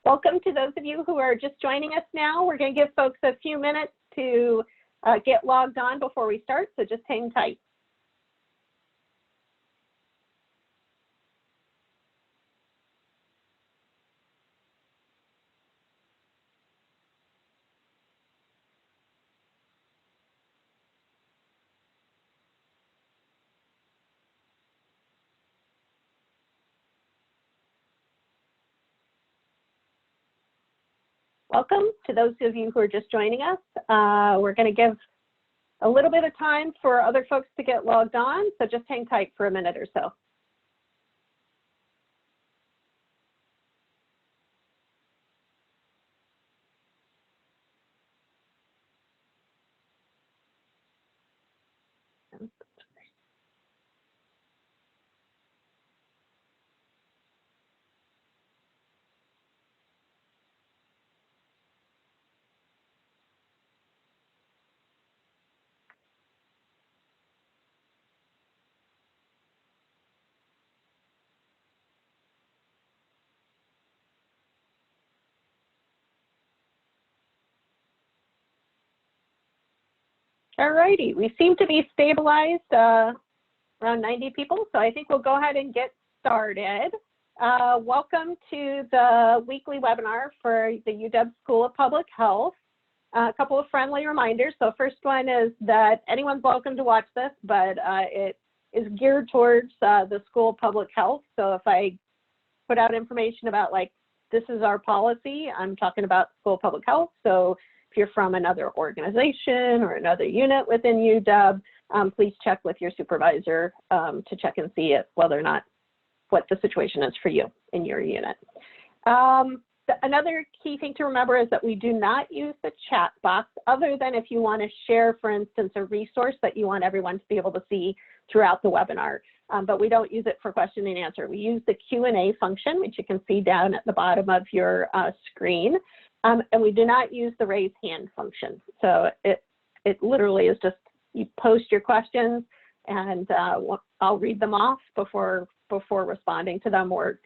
Welcome to those of you who are just joining us now. We're going to give folks a few minutes to get logged on before we start, so just hang tight. Welcome to those of you who are just joining us. We're going to give a little bit of time for other folks to get logged on, so just hang tight for a minute or so. All righty, we seem to be stabilized around 90 people, so I think we'll go ahead and get started. Welcome to the weekly webinar for the UW School of Public Health. A couple of friendly reminders. So first one is that anyone's welcome to watch this, but it is geared towards the School of Public Health. So if I put out information about like, this is our policy, I'm talking about School of Public Health. So if you're from another organization or another unit within UW, please check with your supervisor to check and see whether or not what the situation is for you in your unit. Another key thing to remember is that we do not use the chat box other than if you want to share, for instance, a resource that you want everyone to be able to see throughout the webinar. But we don't use it for question and answer. We use the Q&A function, which you can see down at the bottom of your screen. And we do not use the raise hand function. So it literally is just, you post your questions and I'll read them off before responding to them or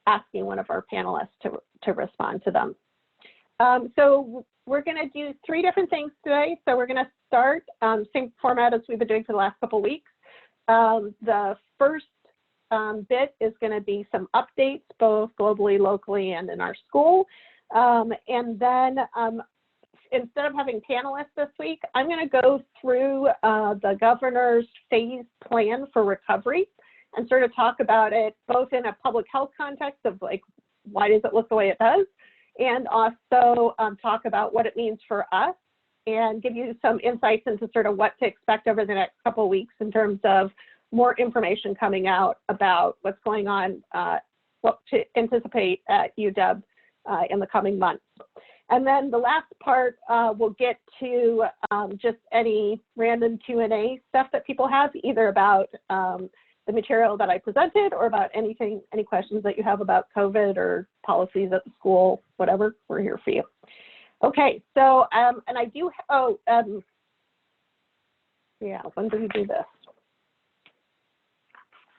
asking one of our panelists to respond to them. So we're going to do 3 different things today. So we're going to start same format as we've been doing for the last couple of weeks. The first bit is going to be some updates, both globally, locally, and in our school. And then instead of having panelists this week, I'm going to go through the governor's phase plan for recovery and sort of talk about it both in a public health context of like, why does it look the way it does? And also talk about what it means for us and give you some insights into sort of what to expect over the next couple of weeks in terms of more information coming out about what's going on, what to anticipate at UW in the coming months. And then the last part, we'll get to just any random Q&A stuff that people have, either about the material that I presented or about any questions that you have about COVID or policies at the school, whatever, we're here for you. Okay, so, and I do, yeah, when do we do this?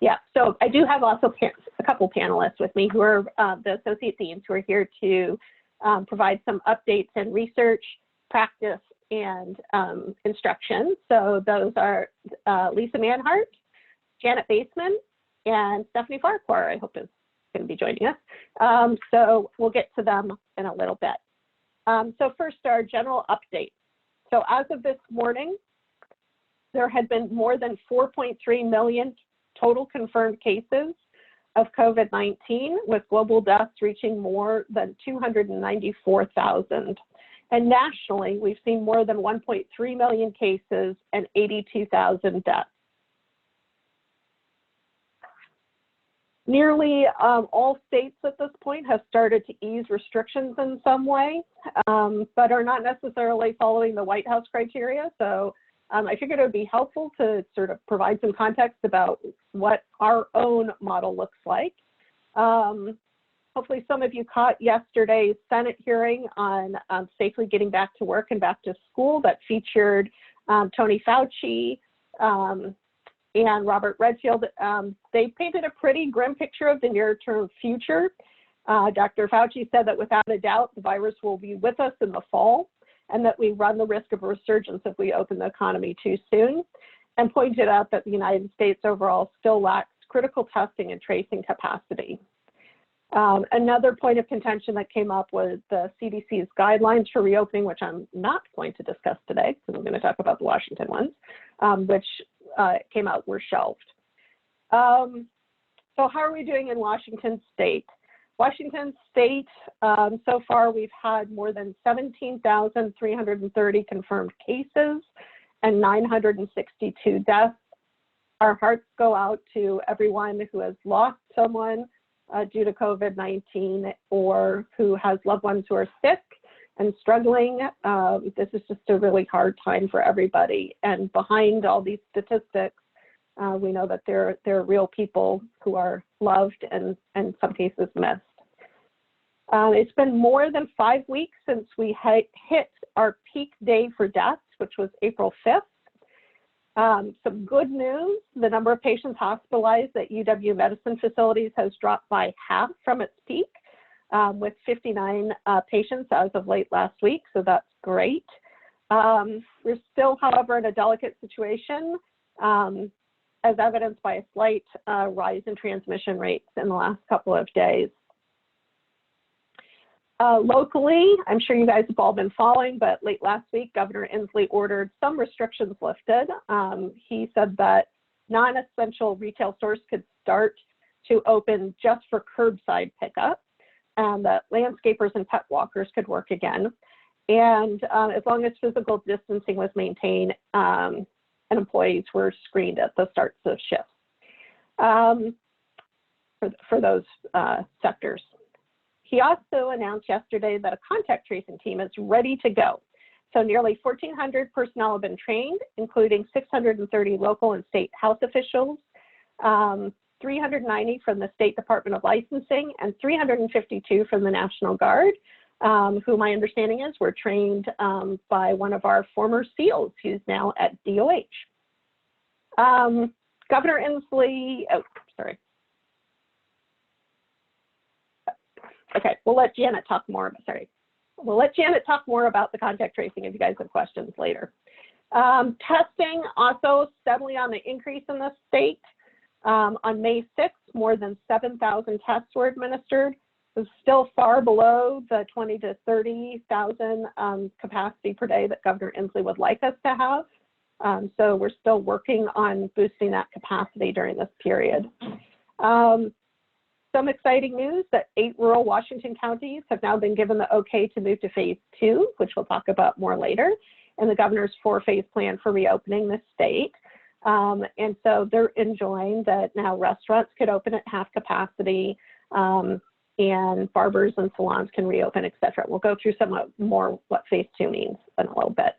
Yeah, so I do have also a couple panelists with me who are the associate deans who are here to provide some updates in research, practice, and instruction. So those are Lisa Manhart, Janet Baseman, and Stephanie Farquhar, I hope is going to be joining us. So we'll get to them in a little bit. So first, our general update. So as of this morning, there had been more than 4.3 million total confirmed cases of COVID-19, with global deaths reaching more than 294,000. And nationally, we've seen more than 1.3 million cases and 82,000 deaths. Nearly all states at this point have started to ease restrictions in some way, but are not necessarily following the White House criteria. So I figured it would be helpful to sort of provide some context about what our own model looks like. Hopefully some of you caught yesterday's Senate hearing on safely getting back to work and back to school that featured Tony Fauci and Robert Redfield. They painted a pretty grim picture of the near-term future. Dr. Fauci said that without a doubt, the virus will be with us in the fall, and that we run the risk of a resurgence if we open the economy too soon, and pointed out that the United States overall still lacks critical testing and tracing capacity. Another point of contention that came up was the CDC's guidelines for reopening, which I'm not going to discuss today, because I'm going to talk about the Washington ones, which came out, were shelved. So how are we doing in Washington State? Washington State, so far we've had more than 17,330 confirmed cases and 962 deaths. Our hearts go out to everyone who has lost someone due to COVID-19 or who has loved ones who are sick and struggling. This is just a really hard time for everybody. And behind all these statistics, we know that there are real people who are loved and in some cases missed. It's been more than 5 weeks since we hit our peak day for deaths, which was April 5th. Some good news, the number of patients hospitalized at UW medicine facilities has dropped by half from its peak, with 59 patients as of late last week, so that's great. We're still, however, in a delicate situation, as evidenced by a slight rise in transmission rates in the last couple of days. Locally, I'm sure you guys have all been following, but late last week, Governor Inslee ordered some restrictions lifted. He said that non-essential retail stores could start to open just for curbside pickup, and that landscapers and pet walkers could work again. And as long as physical distancing was maintained, and employees were screened at the starts of shifts for those sectors. He also announced yesterday that a contact tracing team is ready to go. So nearly 1,400 personnel have been trained, including 630 local and state health officials, 390 from the State Department of Licensing, and 352 from the National Guard, who my understanding is were trained by one of our former SEALs who's now at DOH. Governor Inslee, okay, we'll let Janet talk more, We'll let Janet talk more about the contact tracing if you guys have questions later. Testing also steadily on the increase in the state. On May 6th, more than 7,000 tests were administered. It was still far below the 20 to 30,000 capacity per day that Governor Inslee would like us to have. So we're still working on boosting that capacity during this period. Some exciting news that 8 rural Washington counties have now been given the okay to move to phase 2, which we'll talk about more later, and the governor's 4-phase plan for reopening the state. And so they're enjoying that now restaurants could open at half capacity, and barbers and salons can reopen, et cetera. We'll go through some more what phase 2 means in a little bit.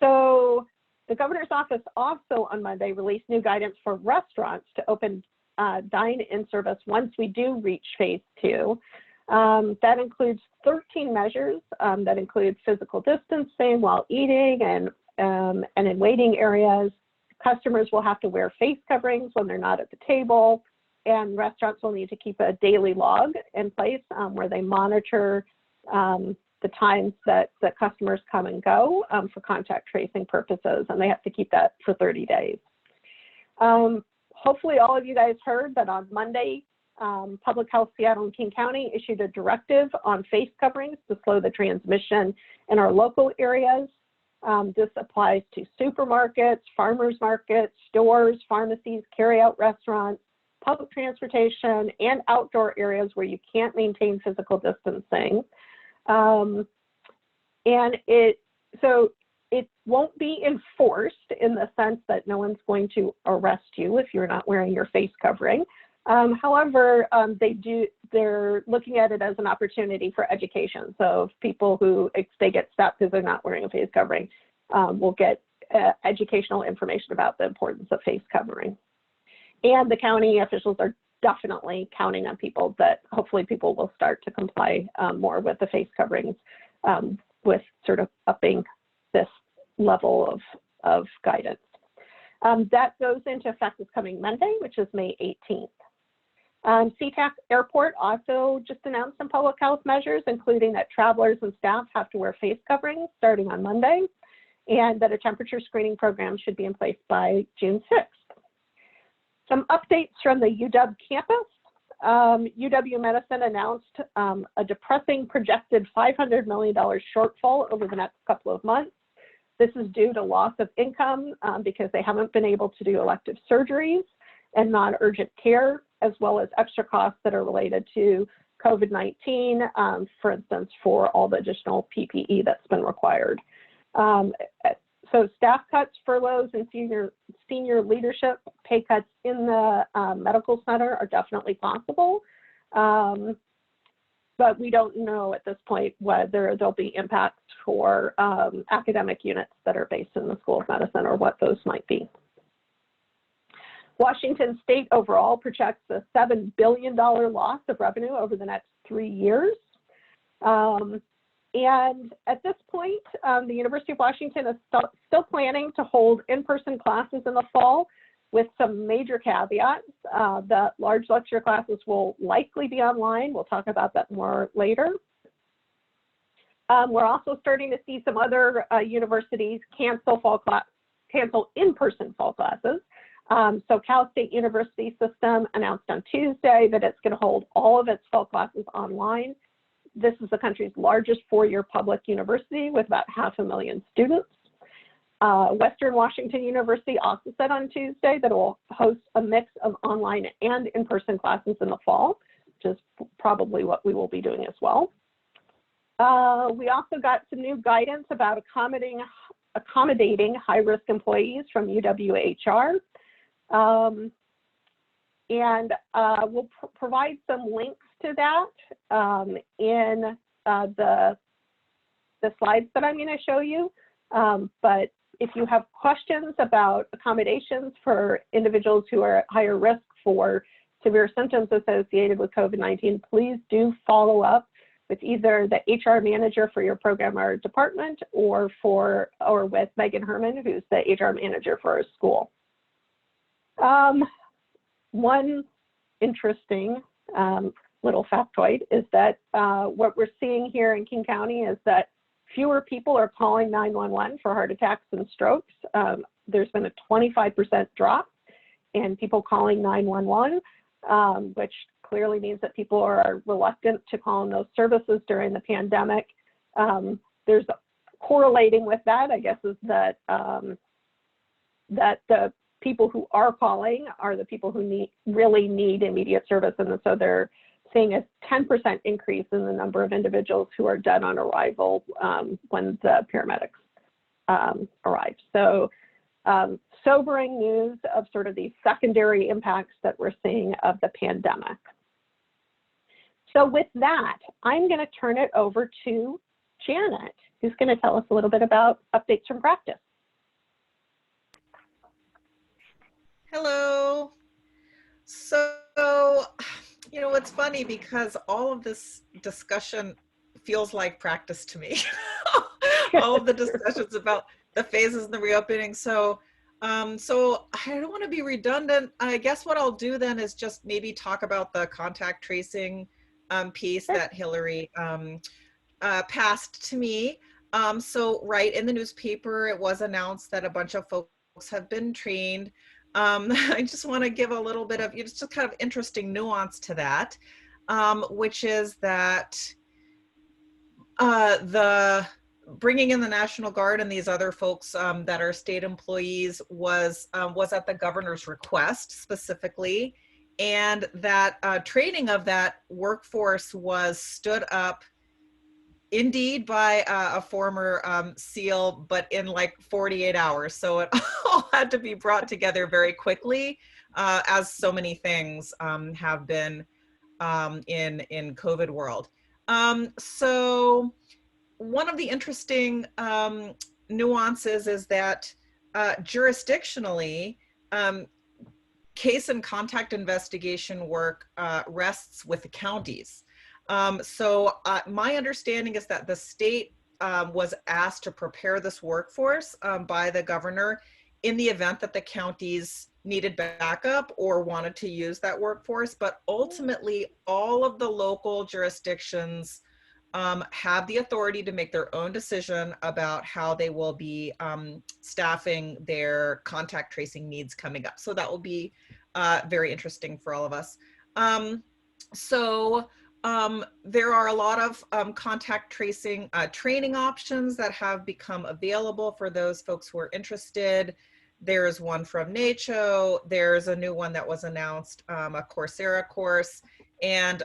So the governor's office also on Monday released new guidance for restaurants to open dine-in service once we do reach phase 2. That includes 13 measures that include physical distancing while eating and in waiting areas. Customers will have to wear face coverings when they're not at the table, and restaurants will need to keep a daily log in place where they monitor the times that customers come and go for contact tracing purposes, and they have to keep that for 30 days. Hopefully all of you guys heard that on Monday, Public Health Seattle and King County issued a directive on face coverings to slow the transmission in our local areas. This applies to supermarkets, farmers markets, stores, pharmacies, carry-out restaurants, public transportation, and outdoor areas where you can't maintain physical distancing. And so it won't be enforced in the sense that no one's going to arrest you if you're not wearing your face covering. However, they're looking at it as an opportunity for education. So people who, if they get stopped because they're not wearing a face covering, will get educational information about the importance of face covering. And the county officials are definitely counting on people that hopefully people will start to comply more with the face coverings, with sort of upping this level of guidance. That goes into effect this coming Monday, which is May 18th. SeaTac Airport also just announced some public health measures, including that travelers and staff have to wear face coverings starting on Monday, and that a temperature screening program should be in place by June 6th. Some updates from the UW campus. UW Medicine announced a depressing projected $500 million shortfall over the next couple of months. This is due to loss of income because they haven't been able to do elective surgeries and non-urgent care, as well as extra costs that are related to COVID-19, for instance, for all the additional PPE that's been required. So staff cuts, furloughs, and senior leadership pay cuts in the medical center are definitely possible. But we don't know at this point whether there'll be impacts for academic units that are based in the School of Medicine or what those might be. Washington State overall projects a $7 billion loss of revenue over the next 3 years. And at this point, the University of Washington is still planning to hold in-person classes in the fall with some major caveats. The large lecture classes will likely be online. We'll talk about that more later. We're also starting to see some other universities cancel in-person fall classes. So Cal State University System announced on Tuesday that it's going to hold all of its fall classes online. This is the country's largest four-year public university with about 500,000 students. Western Washington University also said on Tuesday that it will host a mix of online and in-person classes in the fall, which is probably what we will be doing as well. We also got some new guidance about accommodating high-risk employees from UW-HR. We'll provide some links to that in the slides that I'm going to show you. But if you have questions about accommodations for individuals who are at higher risk for severe symptoms associated with COVID-19, please do follow up with either the HR manager for your program or department or with Megan Herman, who's the HR manager for our school. One interesting little factoid is that what we're seeing here in King County is that fewer people are calling 911 for heart attacks and strokes. There's been a 25% drop in people calling 911, which clearly means that people are reluctant to call in those services during the pandemic. There's correlating with that, I guess, is that that the people who are calling are the people who really need immediate service, and so they're seeing a 10% increase in the number of individuals who are dead on arrival when the paramedics arrive. So sobering news of sort of these secondary impacts that we're seeing of the pandemic. So with that, I'm going to turn it over to Janet, who's going to tell us a little bit about updates from practice. Hello. So, you know, it's funny because all of this discussion feels like practice to me. All of the discussions about the phases and the reopening. So I don't want to be redundant. I guess what I'll do then is just maybe talk about the contact tracing piece that Hilary passed to me. So right in the newspaper, it was announced that a bunch of folks have been trained. I just want to give a little bit of, it's just kind of interesting nuance to that, which is that the bringing in the National Guard and these other folks that are state employees was at the governor's request specifically, and that training of that workforce was stood up indeed by a former SEAL, but in like 48 hours. So it all had to be brought together very quickly, as so many things have been in COVID world. So one of the interesting nuances is that jurisdictionally, case and contact investigation work rests with the counties. So my understanding is that the state was asked to prepare this workforce by the governor in the event that the counties needed backup or wanted to use that workforce. But ultimately, all of the local jurisdictions have the authority to make their own decision about how they will be staffing their contact tracing needs coming up. So that will be very interesting for all of us. There are a lot of contact tracing training options that have become available for those folks who are interested. There's one from NACCHO. There's a new one that was announced, a Coursera course. And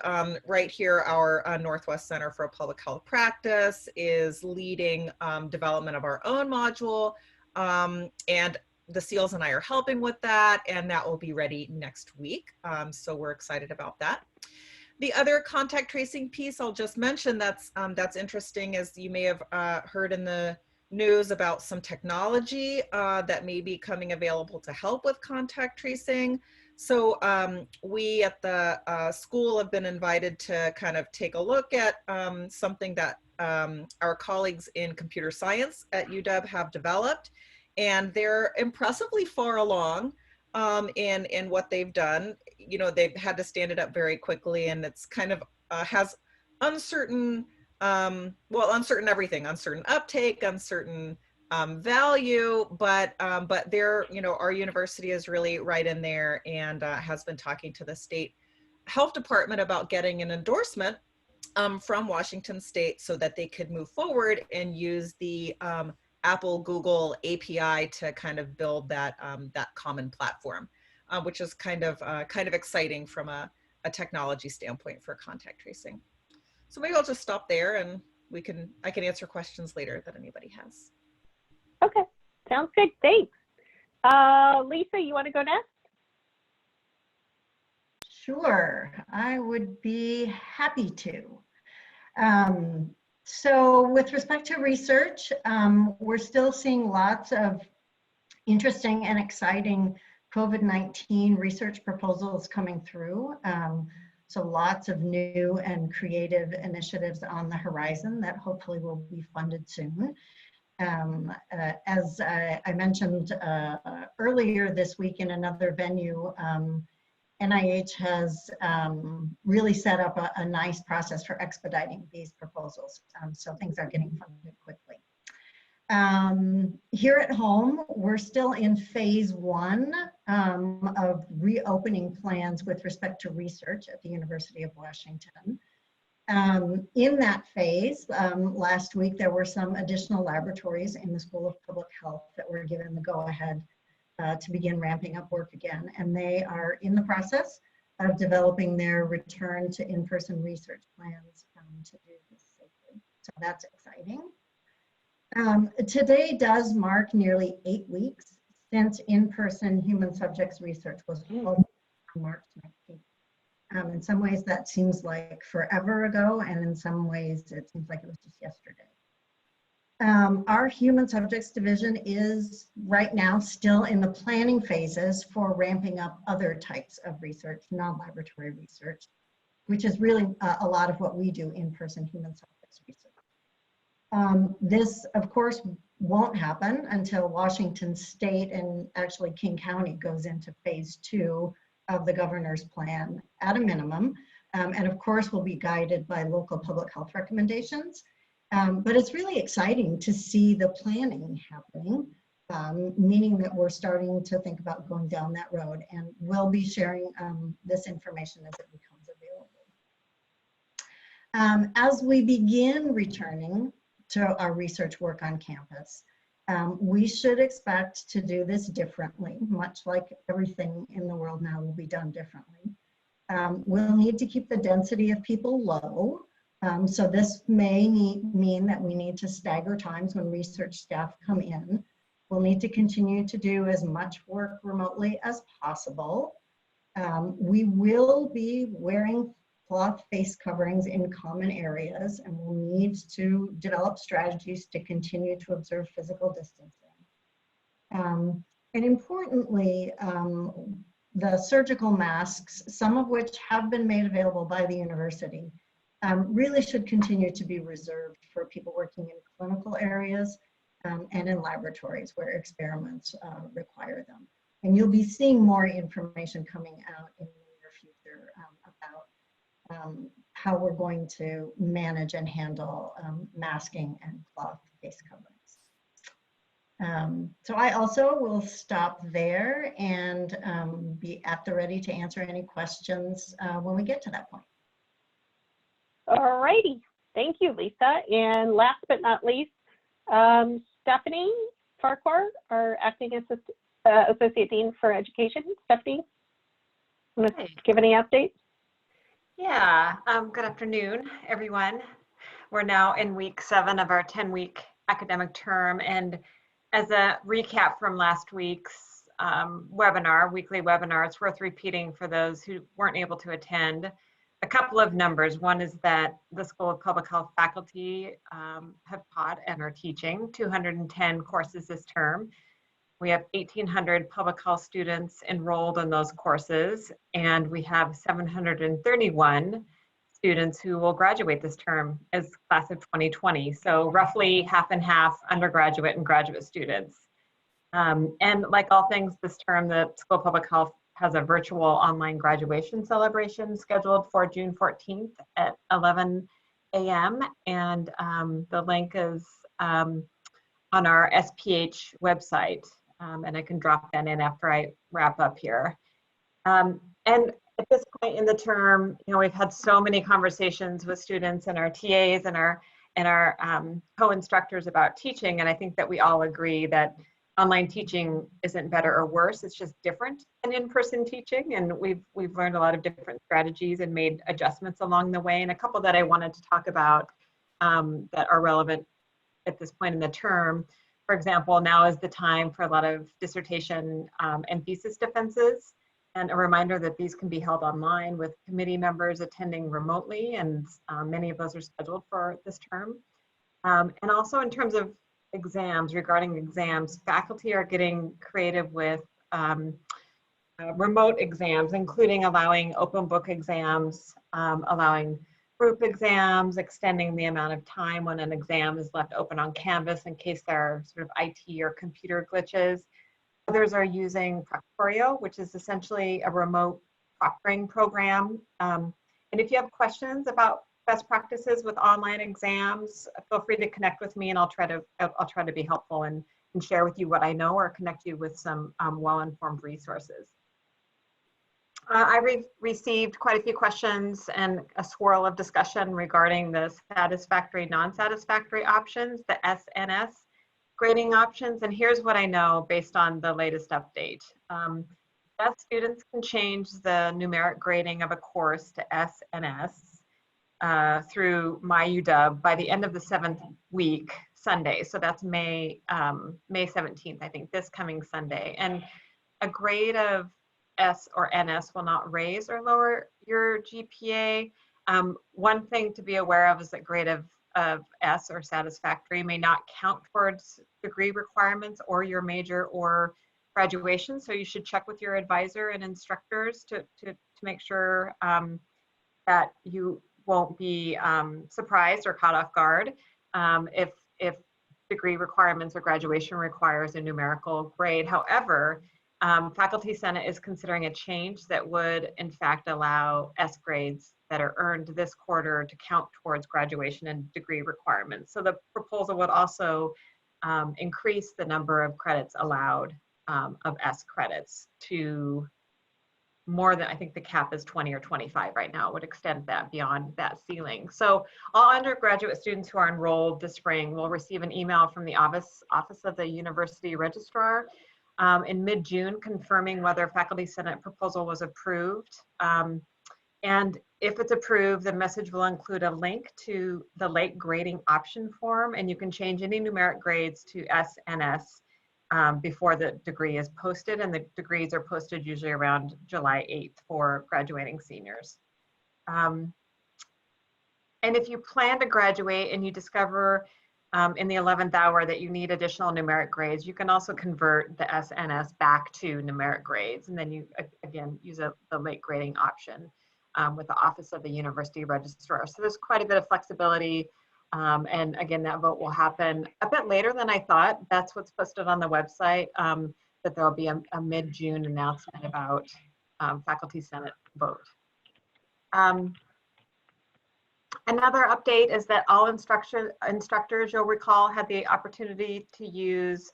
right here, our Northwest Center for Public Health Practice is leading development of our own module. And the SEALs and I are helping with that, and that will be ready next week. So we're excited about that. The other contact tracing piece I'll just mention that's interesting is you may have heard in the news about some technology that may be coming available to help with contact tracing. So we at the school have been invited to kind of take a look at something that our colleagues in computer science at UW have developed, and they're impressively far along in what they've done. You know, they've had to stand it up very quickly, and it's kind of has uncertain, uncertain everything, uncertain uptake, uncertain value, but they're, you know, our university is really right in there and has been talking to the state health department about getting an endorsement from Washington State so that they could move forward and use the Apple Google API to kind of build that that common platform, which is kind of exciting from a technology standpoint for contact tracing. So maybe I'll just stop there, and I can answer questions later that anybody has. Okay, sounds good. Thanks. Lisa, you want to go next? Sure, I would be happy to. So with respect to research, we're still seeing lots of interesting and exciting COVID-19 research proposals coming through. So lots of new and creative initiatives on the horizon that hopefully will be funded soon. As I mentioned earlier this week in another venue, NIH has really set up a nice process for expediting these proposals. So things are getting funded quickly. Here at home, we're still in phase 1 of reopening plans with respect to research at the University of Washington. In that phase, last week, there were some additional laboratories in the School of Public Health that were given the go-ahead to begin ramping up work again. And they are in the process of developing their return to in-person research plans to do this safely. So that's exciting. Today does mark nearly 8 weeks since in-person human subjects research was opened on March 19th. In some ways that seems like forever ago, and in some ways it seems like it was just yesterday. Our human subjects division is right now still in the planning phases for ramping up other types of research, non-laboratory research, which is really a lot of what we do in-person human subjects research. This, of course, won't happen until Washington State and actually King County goes into phase 2 of the governor's plan at a minimum. And of course, will be guided by local public health recommendations. But it's really exciting to see the planning happening, meaning that we're starting to think about going down that road, and we'll be sharing this information as it becomes available. As we begin returning to our research work on campus, we should expect to do this differently, much like everything in the world now will be done differently. We'll need to keep the density of people low. So this may mean that we need to stagger times when research staff come in. We'll need to continue to do as much work remotely as possible. We will be wearing cloth face coverings in common areas, and we'll need to develop strategies to continue to observe physical distancing. And importantly, the surgical masks, some of which have been made available by the university, really should continue to be reserved for people working in clinical areas and in laboratories where experiments require them. And you'll be seeing more information coming out in the near future about how we're going to manage and handle masking and cloth face coverings. So I also will stop there and be at the ready to answer any questions when we get to that point. All righty. Thank you, Lisa. And last but not least, Stephanie Farquhar, our acting Associate Dean for Education. Stephanie, want to give any updates? Yeah, good afternoon, everyone. We're now in week 7 of our 10-week academic term. And as a recap from last week's weekly webinar, it's worth repeating for those who weren't able to attend. A couple of numbers. One is that the School of Public Health faculty have taught and are teaching 210 courses this term. We have 1,800 public health students enrolled in those courses, and we have 731 students who will graduate this term as class of 2020. So roughly half and half undergraduate and graduate students. And like all things this term, the School of Public Health has a virtual online graduation celebration scheduled for June 14th at 11 a.m. And the link is on our SPH website. And I can drop that in after I wrap up here. And at this point in the term, we've had so many conversations with students and our TAs and our co-instructors about teaching, and I think that we all agree that online teaching isn't better or worse. It's just different than in-person teaching, and we've learned a lot of different strategies and made adjustments along the way. And a couple that I wanted to talk about that are relevant at this point in the term. For example, now is the time for a lot of dissertation and thesis defenses, and a reminder that these can be held online with committee members attending remotely, and many of those are scheduled for this term. And also in terms of exams, regarding exams, faculty are getting creative with remote exams, including allowing open book exams, allowing group exams, extending the amount of time when an exam is left open on Canvas in case there are sort of IT or computer glitches. Others are using Farquhar, which is essentially a remote proctoring program. And if you have questions about best practices with online exams, feel free to connect with me, and I'll try to be helpful and share with you what I know, or connect you with some well-informed resources. I received quite a few questions and a swirl of discussion regarding the satisfactory, non-satisfactory options, the SNS grading options. And here's what I know based on the latest update. Best students can change the numeric grading of a course to SNS through MyUW by the end of the 7th week, Sunday. So that's May 17th, I think, this coming Sunday. And a grade of S or NS will not raise or lower your GPA. One thing to be aware of is that grade of S or satisfactory may not count towards degree requirements or your major or graduation. So you should check with your advisor and instructors to make sure that you won't be surprised or caught off guard if degree requirements or graduation requires a numerical grade. However, Faculty Senate is considering a change that would in fact allow S grades that are earned this quarter to count towards graduation and degree requirements. So the proposal would also increase the number of credits allowed of S credits to more than, I think the cap is 20 or 25 right now, would extend that beyond that ceiling. So all undergraduate students who are enrolled this spring will receive an email from the Office of the University Registrar in mid-June confirming whether Faculty Senate proposal was approved. And if it's approved, the message will include a link to the late grading option form, and you can change any numeric grades to S and S before the degree is posted, and the degrees are posted usually around July 8th for graduating seniors. And if you plan to graduate and you discover in the 11th hour that you need additional numeric grades, you can also convert the SNS back to numeric grades, and then you again use the late grading option with the Office of the University Registrar. So there's quite a bit of flexibility, and again, that vote will happen a bit later than I thought. That's what's posted on the website. that there'll be a mid-June announcement about faculty senate vote. Another update is that all instructors, you'll recall, had the opportunity to use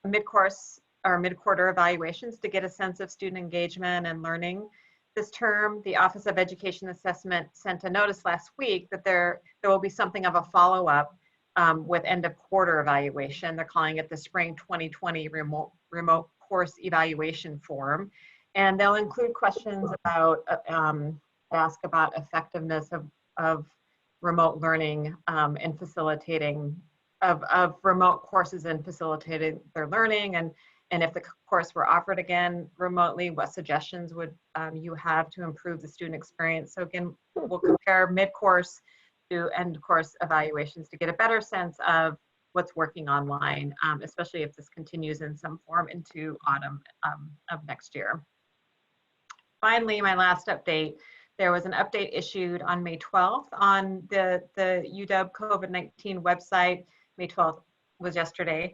mid-course or mid-quarter evaluations to get a sense of student engagement and learning. This term, the Office of Education Assessment sent a notice last week that there will be something of a follow-up with end of quarter evaluation. They're calling it the Spring 2020 remote course evaluation form. And they'll include questions about, ask about effectiveness of remote learning and facilitating of remote courses and facilitating their learning, and if the course were offered again remotely, what suggestions would you have to improve the student experience? So again, we'll compare mid-course to end-course evaluations to get a better sense of what's working online, especially if this continues in some form into autumn of next year. Finally, my last update, there was an update issued on May 12th on the UW COVID-19 website. May 12th was yesterday.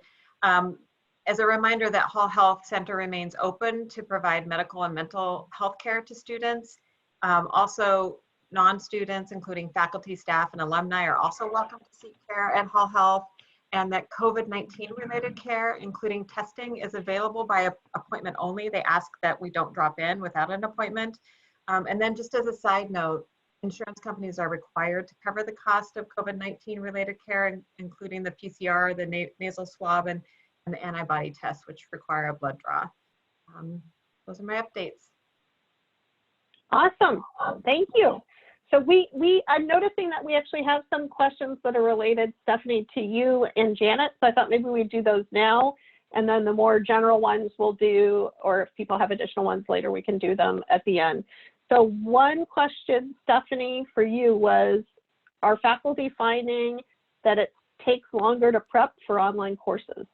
As a reminder that Hall Health Center remains open to provide medical and mental health care to students. Also, non-students, including faculty, staff, and alumni, are also welcome to seek care at Hall Health, and that COVID-19 related care, including testing, is available by appointment only. They ask that we don't drop in without an appointment. And then just as a side note, insurance companies are required to cover the cost of COVID-19 related care, including the PCR, the nasal swab, and the antibody tests, which require a blood draw. Those are my updates. Awesome, thank you. So I'm noticing that we actually have some questions that are related, Stephanie, to you and Janet. So I thought maybe we'd do those now, and then the more general ones we'll do, or if people have additional ones later, we can do them at the end. So one question, Stephanie, for you was, are faculty finding that it takes longer to prep for online courses?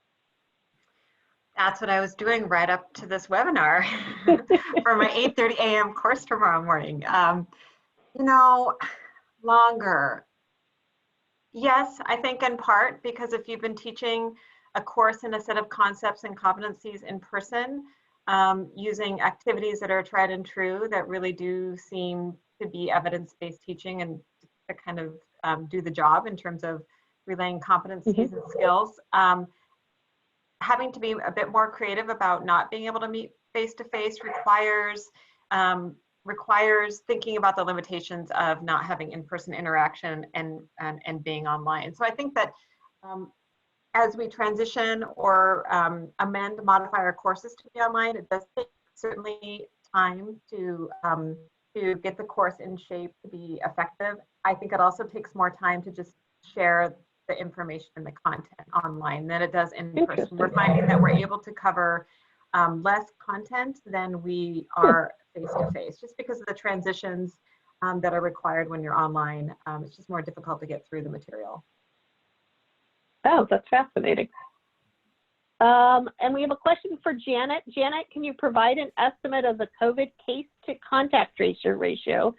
That's what I was doing right up to this webinar for my 8:30 a.m. course tomorrow morning. You know, longer. Yes, I think in part because if you've been teaching a course in a set of concepts and competencies in person, using activities that are tried and true that really do seem to be evidence-based teaching and to kind of do the job in terms of relaying competencies and skills. Having to be a bit more creative about not being able to meet face-to-face requires thinking about the limitations of not having in-person interaction and being online. So I think that as we transition or amend, modify our courses to be online, it does take certainly time to get the course in shape to be effective. I think it also takes more time to just share the information and the content online than it does in person. We're finding that we're able to cover less content than we are face-to-face, just because of the transitions that are required when you're online. It's just more difficult to get through the material. Oh, that's fascinating. And we have a question for Janet. Janet, can you provide an estimate of the COVID case to contact tracer ratio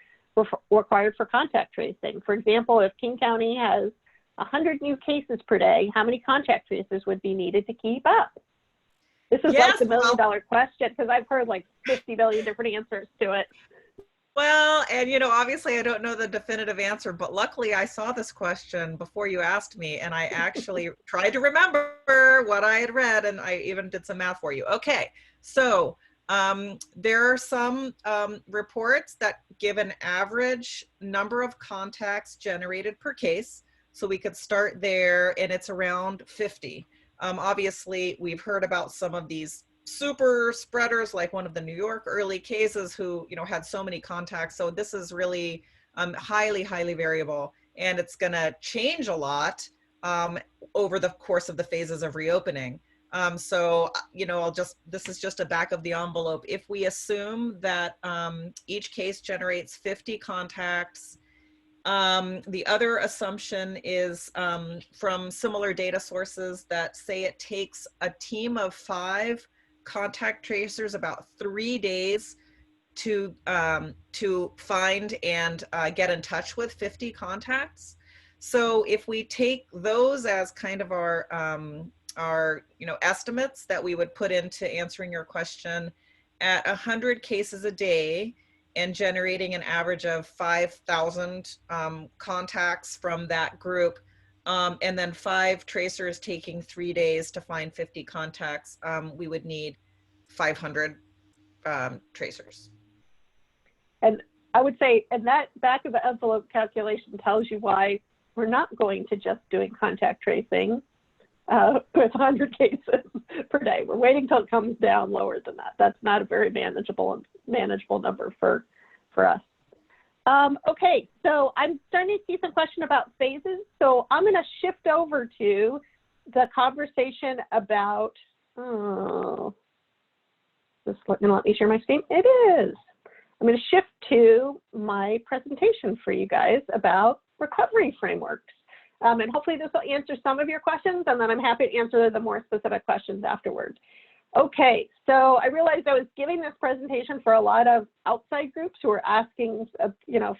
required for contact tracing? For example, if King County has 100 new cases per day, how many contact tracers would be needed to keep up? This is like the million-dollar question, because I've heard like 50 million different answers to it. Well, and you know, obviously I don't know the definitive answer, but luckily I saw this question before you asked me, and I actually tried to remember what I had read, and I even did some math for you. Okay, so there are some reports that give an average number of contacts generated per case. So we could start there, and it's around 50. Obviously, we've heard about some of these super spreaders, like one of the New York early cases who, you know, had so many contacts. So this is really highly, highly variable, and it's going to change a lot over the course of the phases of reopening. So, you know, this is just a back of the envelope. If we assume that each case generates 50 contacts, the other assumption is from similar data sources that say it takes a team of 5 contact tracers about 3 days to find and get in touch with 50 contacts. So if we take those as kind of our estimates that we would put into answering your question. At 100 cases a day and generating an average of 5,000 contacts from that group, and then 5 tracers taking 3 days to find 50 contacts, we would need 500 tracers. And I would say, and that back of the envelope calculation tells you why we're not going to just doing contact tracing with 100 cases per day. We're waiting till it comes down lower than that. That's not a very manageable number for us. Okay, so I'm starting to see some question about phases. So I'm going to shift over to the conversation about, is this going to let me share my screen? It is. I'm going to shift to my presentation for you guys about recovery frameworks. And hopefully this will answer some of your questions, and then I'm happy to answer the more specific questions afterwards. Okay, so I realized I was giving this presentation for a lot of outside groups who are asking,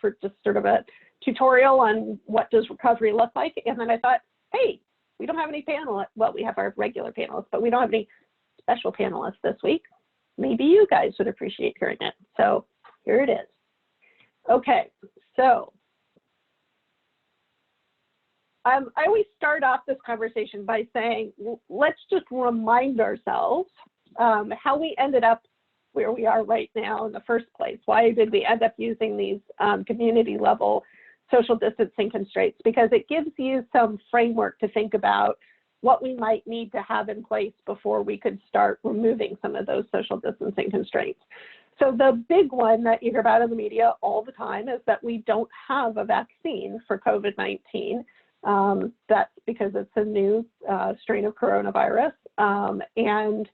for just sort of a tutorial on what does recovery look like. And then I thought, hey, we don't have any panelists. Well, we have our regular panelists, but we don't have any special panelists this week. Maybe you guys would appreciate hearing it. So here it is. Okay, so I always start off this conversation by saying, let's just remind ourselves how we ended up where we are right now in the first place. Why did we end up using these community level social distancing constraints? Because it gives you some framework to think about what we might need to have in place before we could start removing some of those social distancing constraints. So the big one that you hear about in the media all the time is that we don't have a vaccine for COVID-19. That's because it's a new strain of coronavirus. And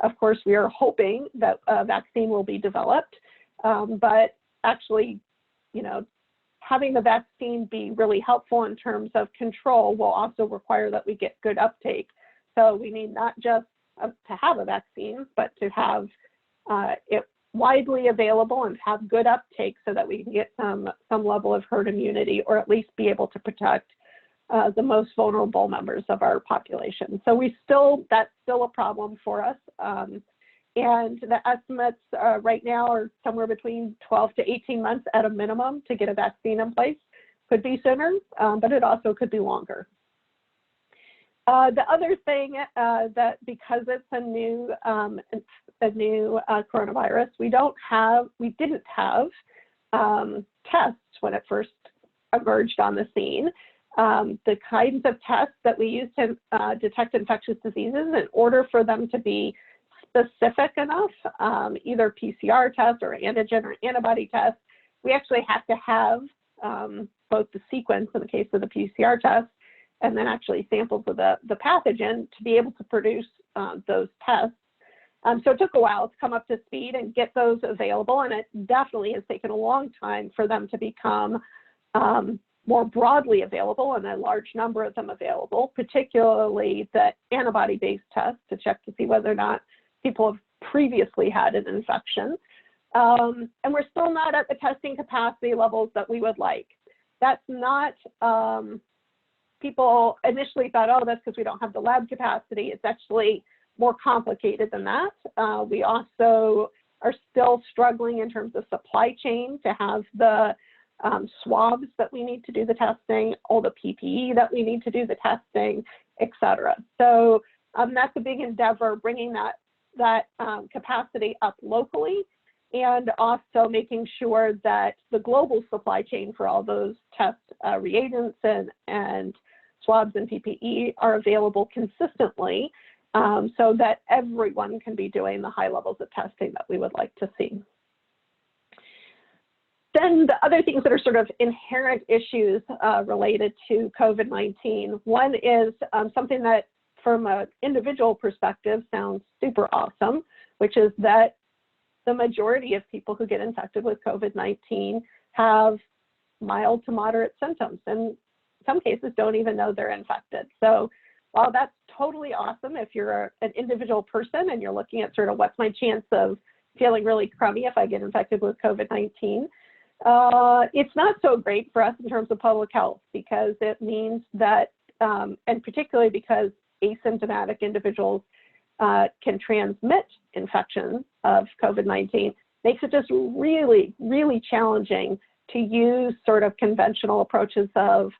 of course, we are hoping that a vaccine will be developed. But actually, having the vaccine be really helpful in terms of control will also require that we get good uptake. So we need not just to have a vaccine, but to have it widely available and have good uptake so that we can get some level of herd immunity, or at least be able to protect the most vulnerable members of our population. So that's still a problem for us. And the estimates right now are somewhere between 12 to 18 months at a minimum to get a vaccine in place. Could be sooner, but it also could be longer. The other thing that because it's a new coronavirus, we didn't have tests when it first emerged on the scene. The kinds of tests that we use to detect infectious diseases, in order for them to be specific enough, either PCR tests or antigen or antibody tests, we actually have to have both the sequence in the case of the PCR test and then actually samples of the pathogen to be able to produce those tests. So it took a while to come up to speed and get those available, and it definitely has taken a long time for them to become more broadly available and a large number of them available, particularly the antibody-based tests to check to see whether or not people have previously had an infection. And we're still not at the testing capacity levels that we would like. That's not, people initially thought, oh, that's because we don't have the lab capacity. It's actually more complicated than that. We also are still struggling in terms of supply chain to have the swabs that we need to do the testing, all the PPE that we need to do the testing, et cetera. So that's a big endeavor, bringing that capacity up locally, and also making sure that the global supply chain for all those test reagents and swabs and PPE are available consistently, so that everyone can be doing the high levels of testing that we would like to see. Then the other things that are sort of inherent issues related to COVID-19. One is something that from an individual perspective sounds super awesome, which is that the majority of people who get infected with COVID-19 have mild to moderate symptoms, and in some cases don't even know they're infected. So while that's totally awesome if you're an individual person and you're looking at sort of what's my chance of feeling really crummy if I get infected with COVID-19, it's not so great for us in terms of public health, because it means that, and particularly because asymptomatic individuals can transmit infections of COVID-19 makes it just really, really challenging to use sort of conventional approaches of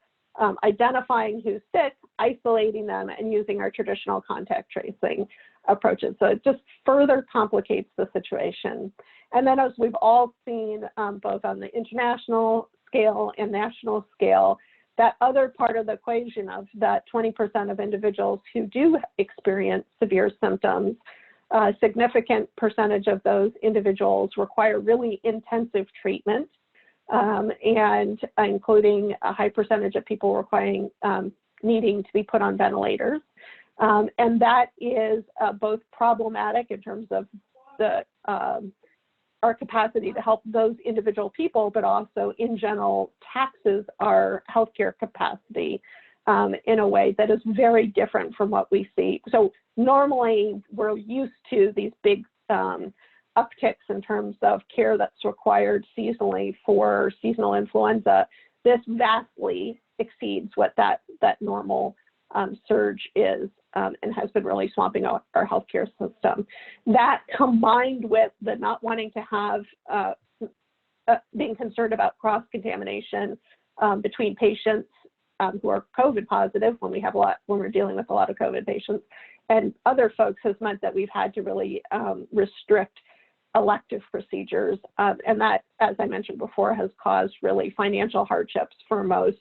identifying who's sick, isolating them, and using our traditional contact tracing approaches. So it just further complicates the situation. And then, as we've all seen, both on the international scale and national scale, that other part of the equation of that 20% of individuals who do experience severe symptoms, a significant percentage of those individuals require really intensive treatment, and including a high percentage of people requiring needing to be put on ventilators. And that is both problematic in terms of the our capacity to help those individual people, but also in general taxes our healthcare capacity in a way that is very different from what we see. So normally we're used to these big upticks in terms of care that's required seasonally for seasonal influenza. This vastly exceeds what that normal surge is, and has been really swamping our healthcare system. That, combined with the not wanting to have, being concerned about cross-contamination between patients who are COVID positive, when we're dealing with a lot of COVID patients, and other folks, has meant that we've had to really restrict elective procedures, and that, as I mentioned before, has caused really financial hardships for most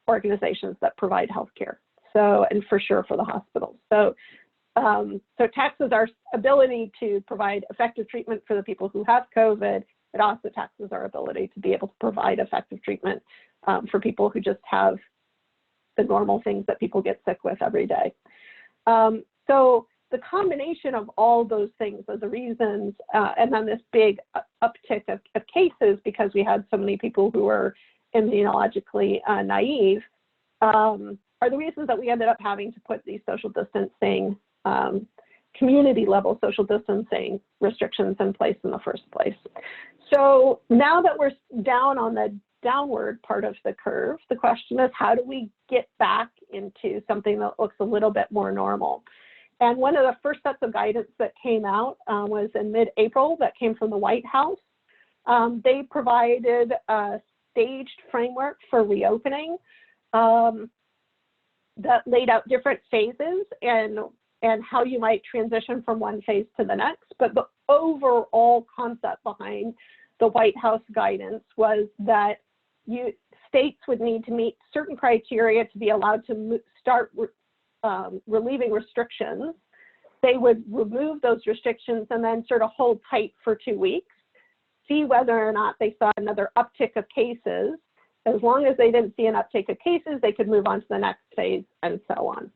organizations that provide healthcare. So, and for sure for the hospitals. So, so taxes our ability to provide effective treatment for the people who have COVID. It also taxes our ability to be able to provide effective treatment for people who just have the normal things that people get sick with every day. So the combination of all those things are the reasons, and then this big uptick of cases because we had so many people who were immunologically naive, are the reasons that we ended up having to put these social distancing, community level social distancing restrictions in place in the first place. So now that we're down on the downward part of the curve, the question is, how do we get back into something that looks a little bit more normal? And one of the first sets of guidance that came out was in mid-April, that came from the White House. They provided a staged framework for reopening that laid out different phases and how you might transition from one phase to the next. But the overall concept behind the White House guidance was that states would need to meet certain criteria to be allowed to start relieving restrictions. They would remove those restrictions and then sort of hold tight for 2 weeks, see whether or not they saw another uptick of cases. As long as they didn't see an uptick of cases, they could move on to the next phase and so on.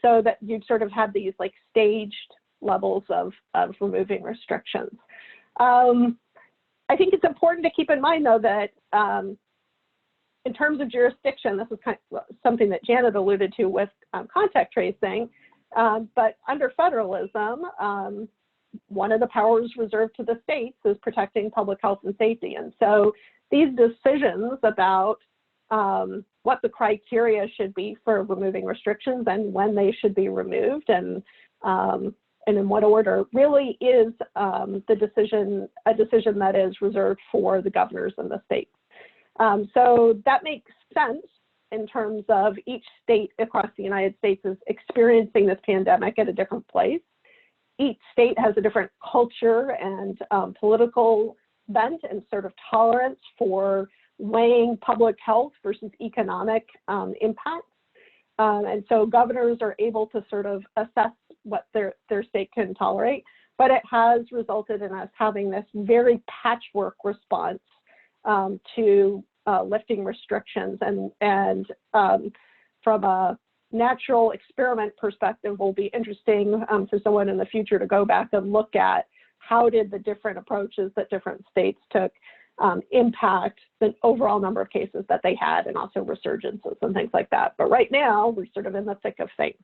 So that you'd sort of have these like staged levels of removing restrictions. I think it's important to keep in mind, though, that in terms of jurisdiction, this is kind of something that Janet alluded to with contact tracing, but under federalism, one of the powers reserved to the states is protecting public health and safety. And so these decisions about what the criteria should be for removing restrictions and when they should be removed and in what order really is a decision that is reserved for the governors and the states. So that makes sense in terms of each state across the United States is experiencing this pandemic at a different place. Each state has a different culture and political bent and sort of tolerance for weighing public health versus economic impact. And so governors are able to sort of assess what their state can tolerate, but it has resulted in us having this very patchwork response to lifting restrictions. And from a natural experiment perspective, will be interesting for someone in the future to go back and look at how did the different approaches that different states took impact the overall number of cases that they had, and also resurgences and things like that. But right now, we're sort of in the thick of things.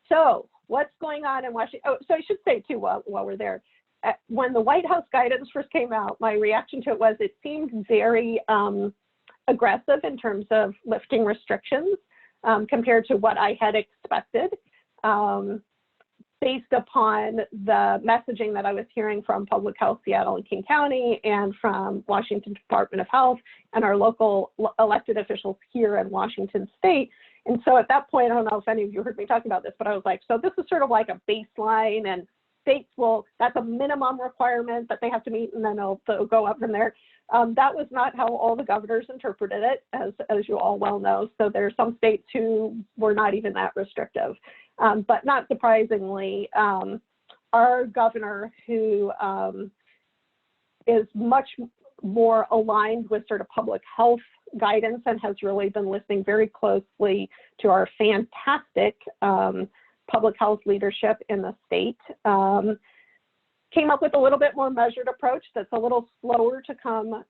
So what's going on in Washington? Oh, so I should say too, while we're there, when the White House guidance first came out, my reaction to it was it seemed very aggressive in terms of lifting restrictions compared to what I had expected, based upon the messaging that I was hearing from Public Health Seattle and King County and from Washington Department of Health and our local elected officials here in Washington State. And so at that point, I don't know if any of you heard me talking about this, but I was like, so this is sort of like a baseline, and states will, that's a minimum requirement that they have to meet, and then they'll go up from there. That was not how all the governors interpreted it, as you all well know. So there are some states who were not even that restrictive. But not surprisingly, our governor, who is much more aligned with sort of public health guidance and has really been listening very closely to our fantastic public health leadership in the state, came up with a little bit more measured approach that's a little slower to come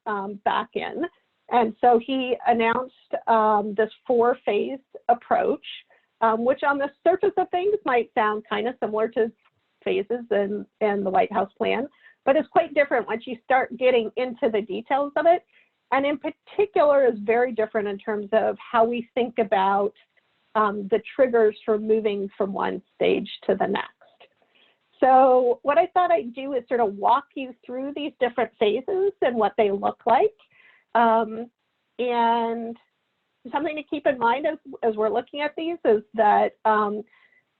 back in. And so he announced this 4-phase approach, which on the surface of things might sound kind of similar to phases in the White House plan, but it's quite different once you start getting into the details of it. And in particular is very different in terms of how we think about the triggers for moving from one stage to the next. So what I thought I'd do is sort of walk you through these different phases and what they look like. And something to keep in mind as we're looking at these is that,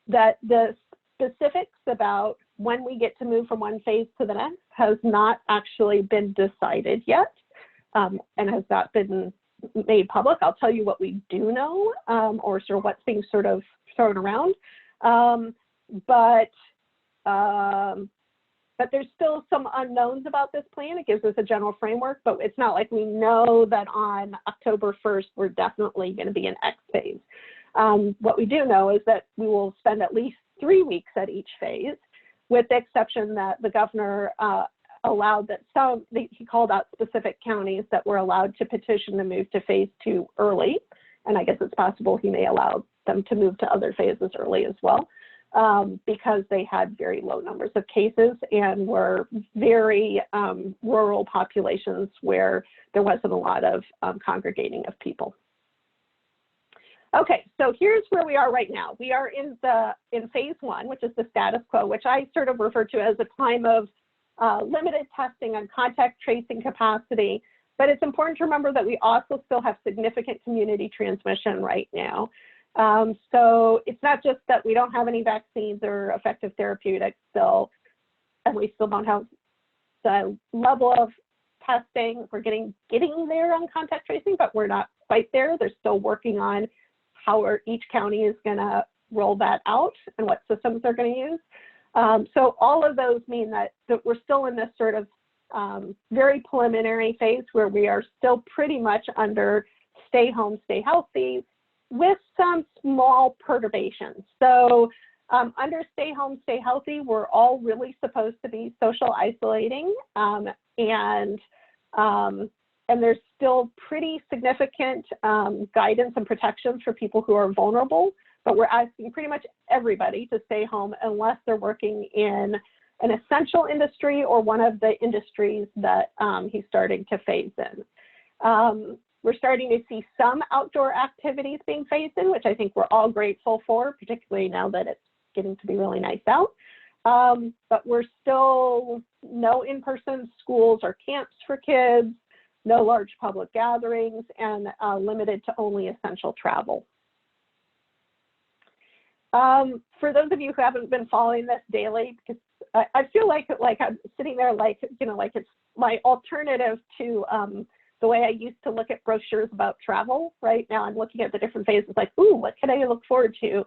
that the specifics about when we get to move from one phase to the next has not actually been decided yet, and has not been made public. I'll tell you what we do know, or sort of what's being sort of thrown around. But there's still some unknowns about this plan. It gives us a general framework, but it's not like we know that on October 1st, we're definitely going to be in X phase. What we do know is that we will spend at least 3 weeks at each phase, with the exception that the governor allowed that he called out specific counties that were allowed to petition to move to phase 2 early. And I guess it's possible he may allow them to move to other phases early as well, because they had very low numbers of cases and were very rural populations where there wasn't a lot of congregating of people. Okay, so here's where we are right now. We are in phase 1, which is the status quo, which I sort of refer to as a time of limited testing and contact tracing capacity. But it's important to remember that we also still have significant community transmission right now. So it's not just that we don't have any vaccines or effective therapeutics still, and we still don't have the level of testing. We're getting there on contact tracing, but we're not quite there. They're still working on how each county is going to roll that out and what systems they're going to use. So all of those mean that we're still in this sort of very preliminary phase where we are still pretty much under stay home, stay healthy, with some small perturbations. So under stay home, stay healthy, we're all really supposed to be social isolating, and there's still pretty significant guidance and protections for people who are vulnerable, but we're asking pretty much everybody to stay home unless they're working in an essential industry or one of the industries that he's starting to phase in. We're starting to see some outdoor activities being phased in, which I think we're all grateful for, particularly now that it's getting to be really nice out. But we're still no in-person schools or camps for kids, no large public gatherings, and limited to only essential travel. For those of you who haven't been following this daily, because I feel like I'm sitting there like, you know, like it's my alternative to the way I used to look at brochures about travel. Right now I'm looking at the different phases like, ooh, what can I look forward to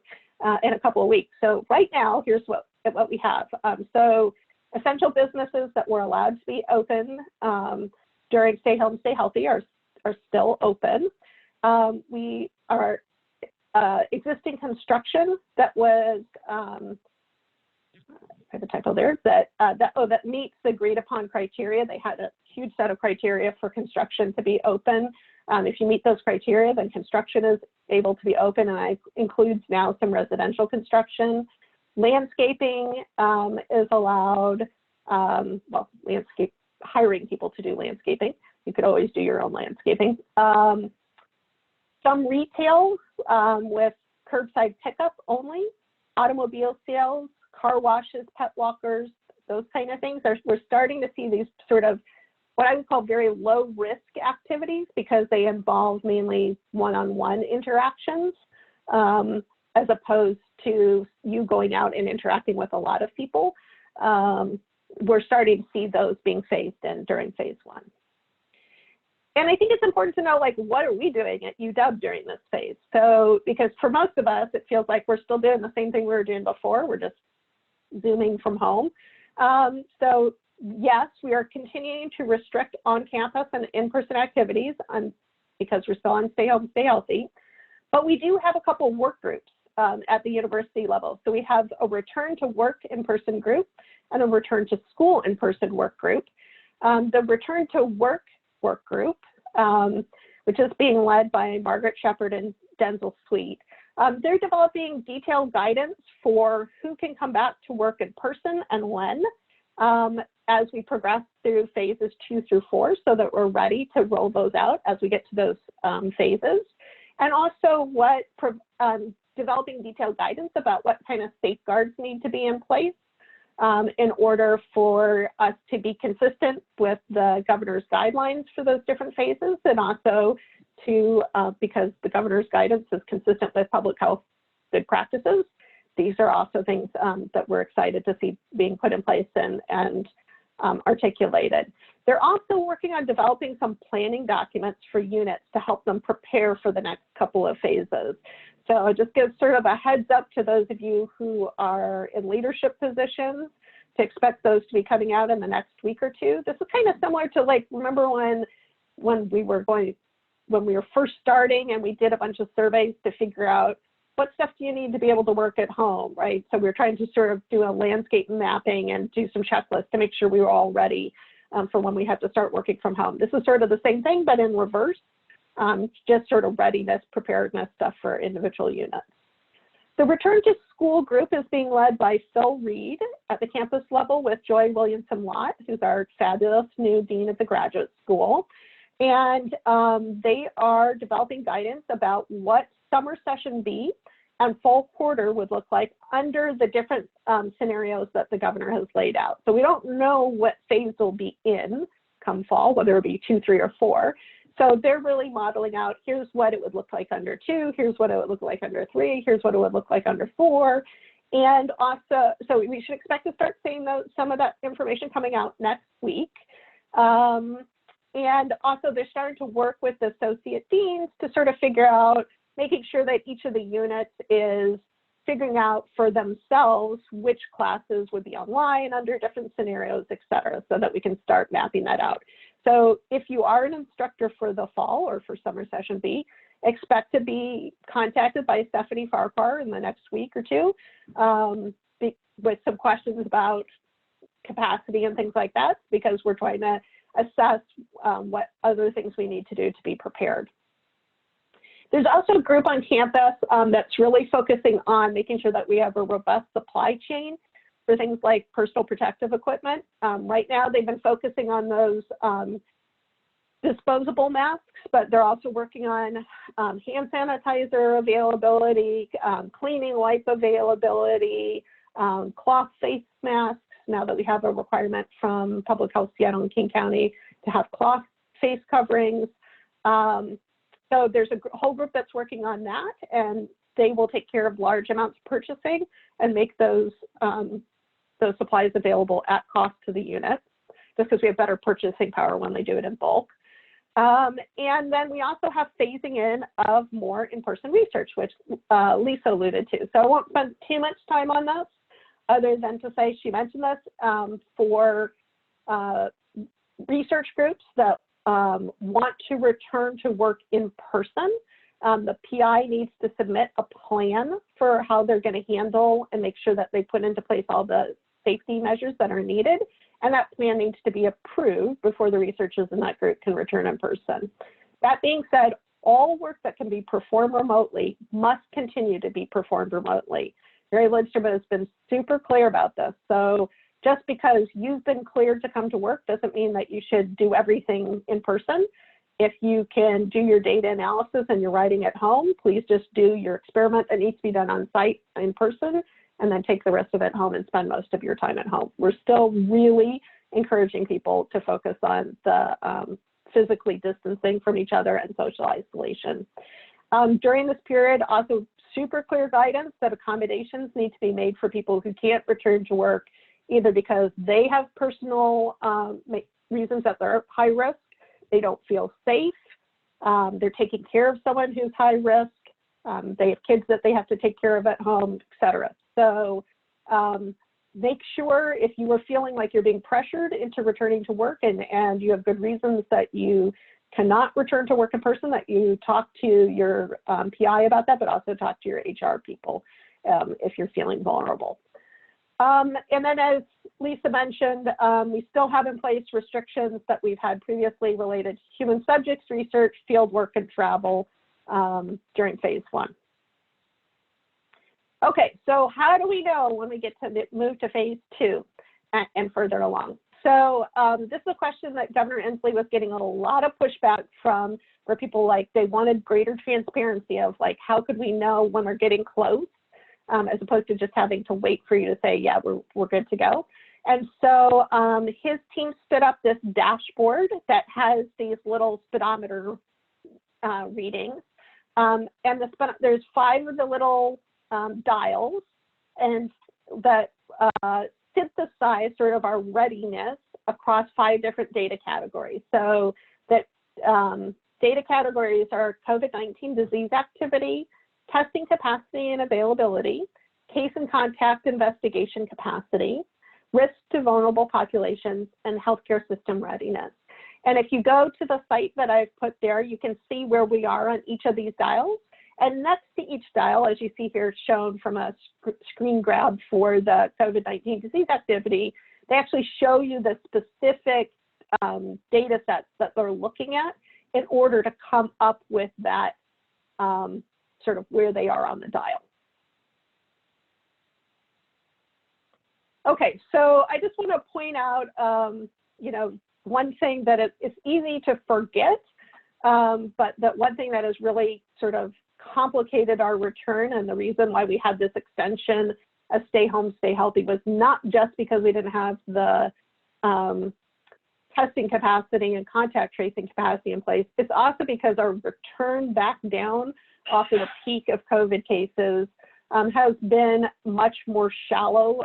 in a couple of weeks? So right now, here's what we have. So essential businesses that were allowed to be open during stay home, stay healthy are still open. We are existing construction that was, I have a typo there, that meets the agreed upon criteria. They had a huge set of criteria for construction to be open. If you meet those criteria, then construction is able to be open, and that includes now some residential construction. Landscaping is allowed, hiring people to do landscaping you could always do your own landscaping. Some retail with curbside pickup only, automobile sales, car washes, pet walkers, those kind of things. We're starting to see these sort of what I would call very low risk activities because they involve mainly one-on-one interactions as opposed to you going out and interacting with a lot of people. We're starting to see those being phased in during phase 1. And I think it's important to know, like, what are we doing at UW during this phase? So, because for most of us, it feels like we're still doing the same thing we were doing before. We're just Zooming from home. So yes, we are continuing to restrict on-campus and in-person activities because we're still on stay home, stay healthy. But we do have a couple work groups at the university level. So we have a return to work in-person group and a return to school in-person work group. The return to work group, which is being led by Margaret Shepard and Denzel Sweet. They're developing detailed guidance for who can come back to work in person and when as we progress through phases 2 through 4 so that we're ready to roll those out as we get to those phases. And also developing detailed guidance about what kind of safeguards need to be in place in order for us to be consistent with the governor's guidelines for those different phases, and also to, because the governor's guidance is consistent with public health good practices, these are also things that we're excited to see being put in place and articulated. They're also working on developing some planning documents for units to help them prepare for the next couple of phases. So just give sort of a heads up to those of you who are in leadership positions to expect those to be coming out in the next week or 2. This is kind of similar to, like, remember when we were first starting and we did a bunch of surveys to figure out what stuff do you need to be able to work at home, right? So we're trying to sort of do a landscape mapping and do some checklists to make sure we were all ready for when we have to start working from home. This is sort of the same thing, but in reverse. Just sort of readiness, preparedness stuff for individual units. The return to school group is being led by Phil Reed at the campus level with Joy Williamson-Lott, who's our fabulous new dean of the graduate school. And they are developing guidance about what summer session B and fall quarter would look like under the different scenarios that the governor has laid out. So we don't know what phase will be in come fall, whether it be 2, 3, or 4. So they're really modeling out, here's what it would look like under 2, here's what it would look like under 3, here's what it would look like under 4. And also, so we should expect to start seeing some of that information coming out next week. And also they're starting to work with the associate deans to sort of figure out, making sure that each of the units is figuring out for themselves which classes would be online under different scenarios, et cetera, so that we can start mapping that out. So if you are an instructor for the fall or for summer session B, expect to be contacted by Stephanie Farquhar in the next week or 2 with some questions about capacity and things like that, because we're trying to assess what other things we need to do to be prepared. There's also a group on campus that's really focusing on making sure that we have a robust supply chain for things like personal protective equipment. Right now, they've been focusing on those disposable masks, but they're also working on hand sanitizer availability, cleaning wipe availability, cloth face masks, now that we have a requirement from Public Health Seattle and King County to have cloth face coverings. So there's a whole group that's working on that, and they will take care of large amounts of purchasing and make those supplies available at cost to the unit, just because we have better purchasing power when they do it in bulk. And then we also have phasing in of more in-person research, which Lisa alluded to. So I won't spend too much time on this, other than to say she mentioned this for research groups that want to return to work in person. The PI needs to submit a plan for how they're going to handle and make sure that they put into place all the safety measures that are needed. And that plan needs to be approved before the researchers in that group can return in person. That being said, all work that can be performed remotely must continue to be performed remotely. Mary Lindstrom has been super clear about this. So just because you've been cleared to come to work doesn't mean that you should do everything in person. If you can do your data analysis and you're writing at home, please just do your experiment that needs to be done on site in person, and then take the rest of it home and spend most of your time at home. We're still really encouraging people to focus on the physically distancing from each other and social isolation. During this period, also super clear guidance that accommodations need to be made for people who can't return to work, either because they have personal reasons that they're high risk, they don't feel safe, they're taking care of someone who's high risk, they have kids that they have to take care of at home, etc. So make sure if you are feeling like you're being pressured into returning to work and you have good reasons that you cannot return to work in person, that you talk to your PI about that, but also talk to your HR people if you're feeling vulnerable. And then, as Lisa mentioned, we still have in place restrictions that we've had previously related to human subjects research, field work, and travel during phase 1. Okay, so how do we know when we get to move to phase 2 and further along? So this is a question that Governor Inslee was getting a lot of pushback from, where people they wanted greater transparency of how could we know when we're getting close, as opposed to just having to wait for you to say, yeah, we're good to go. And so his team stood up this dashboard that has these little speedometer readings. And there's 5 of the little dials, and that synthesize sort of our readiness across 5 different data categories. So that data categories are COVID-19 disease activity, testing capacity and availability, case and contact investigation capacity, risk to vulnerable populations, and healthcare system readiness. And if you go to the site that I've put there, you can see where we are on each of these dials. And next to each dial, as you see here shown from a screen grab for the COVID-19 disease activity, they actually show you the specific data sets that they're looking at in order to come up with that sort of where they are on the dial. Okay, so I just want to point out, one thing that it's easy to forget, but that one thing that has really sort of complicated our return, and the reason why we had this extension of stay home, stay healthy, was not just because we didn't have the testing capacity and contact tracing capacity in place. It's also because our return back down off of the peak of COVID cases has been much more shallow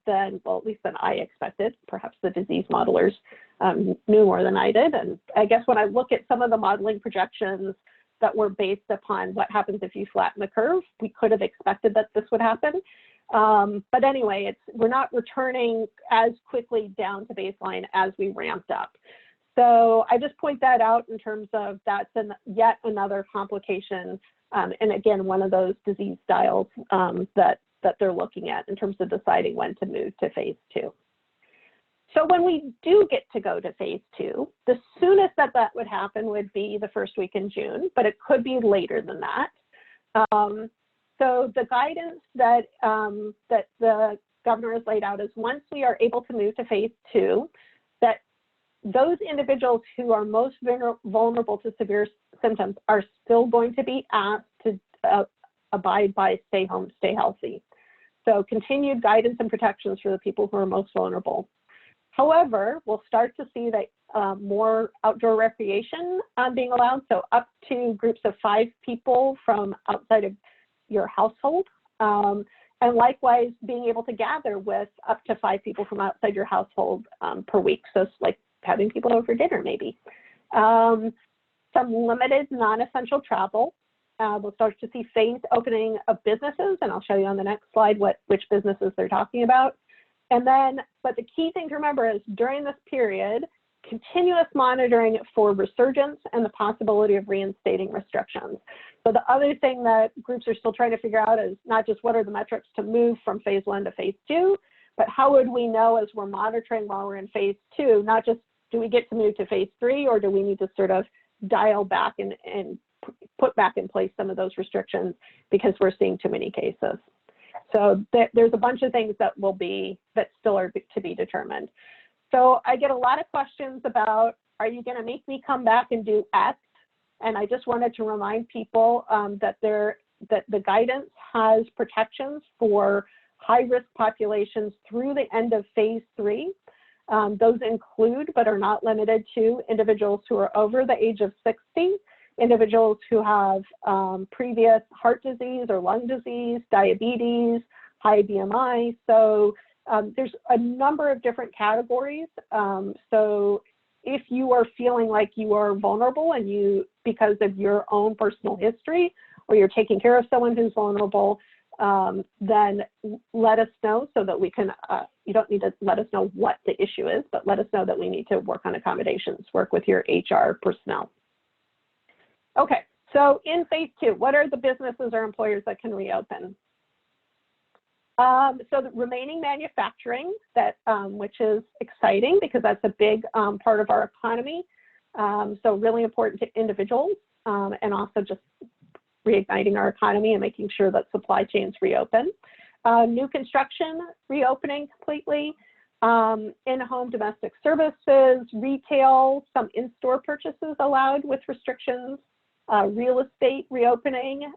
than, well, at least than I expected. Perhaps the disease modelers knew more than I did. And I guess when I look at some of the modeling projections that were based upon what happens if you flatten the curve, we could have expected that this would happen. But anyway, we're not returning as quickly down to baseline as we ramped up. So I just point that out in terms of that's yet another complication. And again, one of those disease styles that they're looking at in terms of deciding when to move to phase 2. So when we do get to go to phase 2, the soonest that would happen would be the first week in June, but it could be later than that. So the guidance that the governor has laid out is once we are able to move to phase 2, that those individuals who are most vulnerable to severe symptoms are still going to be asked to abide by stay home, stay healthy. So continued guidance and protections for the people who are most vulnerable. However, we'll start to see that more outdoor recreation being allowed, so up to groups of 5 people from outside of your household, and likewise being able to gather with up to 5 people from outside your household per week. So it's like having people over for dinner maybe. Some limited non-essential travel. We'll start to see phased opening of businesses, and I'll show you on the next slide which businesses they're talking about. And then, but the key thing to remember is during this period, continuous monitoring for resurgence and the possibility of reinstating restrictions. So the other thing that groups are still trying to figure out is not just what are the metrics to move from phase 1 to phase 2, but how would we know as we're monitoring while we're in phase 2, not just do we get to move to phase 3, or do we need to sort of dial back and put back in place some of those restrictions because we're seeing too many cases. So there's a bunch of things that still are to be determined. So I get a lot of questions about, are you going to make me come back and do X? And I just wanted to remind people that the guidance has protections for high-risk populations through the end of phase 3. Those include, but are not limited to, individuals who are over the age of 60, individuals who have previous heart disease or lung disease, diabetes, high BMI. So there's a number of different categories. So if you are feeling like you are vulnerable and because of your own personal history, or you're taking care of someone who's vulnerable, then let us know so that we can, you don't need to let us know what the issue is, but let us know that we need to work on accommodations, work with your HR personnel. Okay, so in phase 2, what are the businesses or employers that can reopen? So the remaining manufacturing, which is exciting because that's a big part of our economy. So really important to individuals and also just reigniting our economy and making sure that supply chains reopen. New construction reopening completely. In-home domestic services, retail, some in-store purchases allowed with restrictions. Real estate reopening.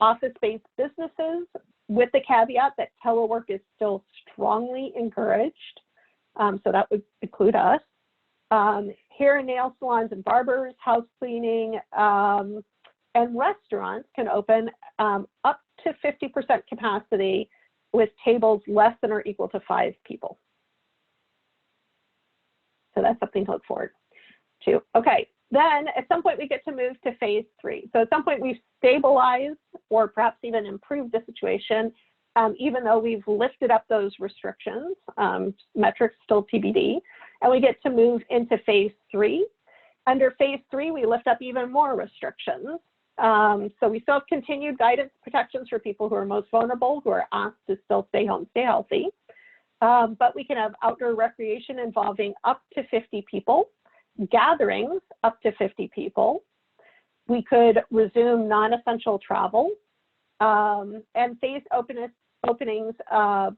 Office-based businesses, with the caveat that telework is still strongly encouraged. So that would include us. Hair and nail salons and barbers, house cleaning, and restaurants can open up to 50% capacity with tables less than or equal to 5 people. So that's something to look forward to. Okay, then at some point we get to move to phase 3. So at some point we've stabilized or perhaps even improved the situation, even though we've lifted up those restrictions, metrics still TBD, and we get to move into phase 3. Under phase 3, we lift up even more restrictions. So we still have continued guidance protections for people who are most vulnerable, who are asked to still stay home, stay healthy. But we can have outdoor recreation involving up to 50 people, gatherings up to 50 people. We could resume non-essential travel and phase openings of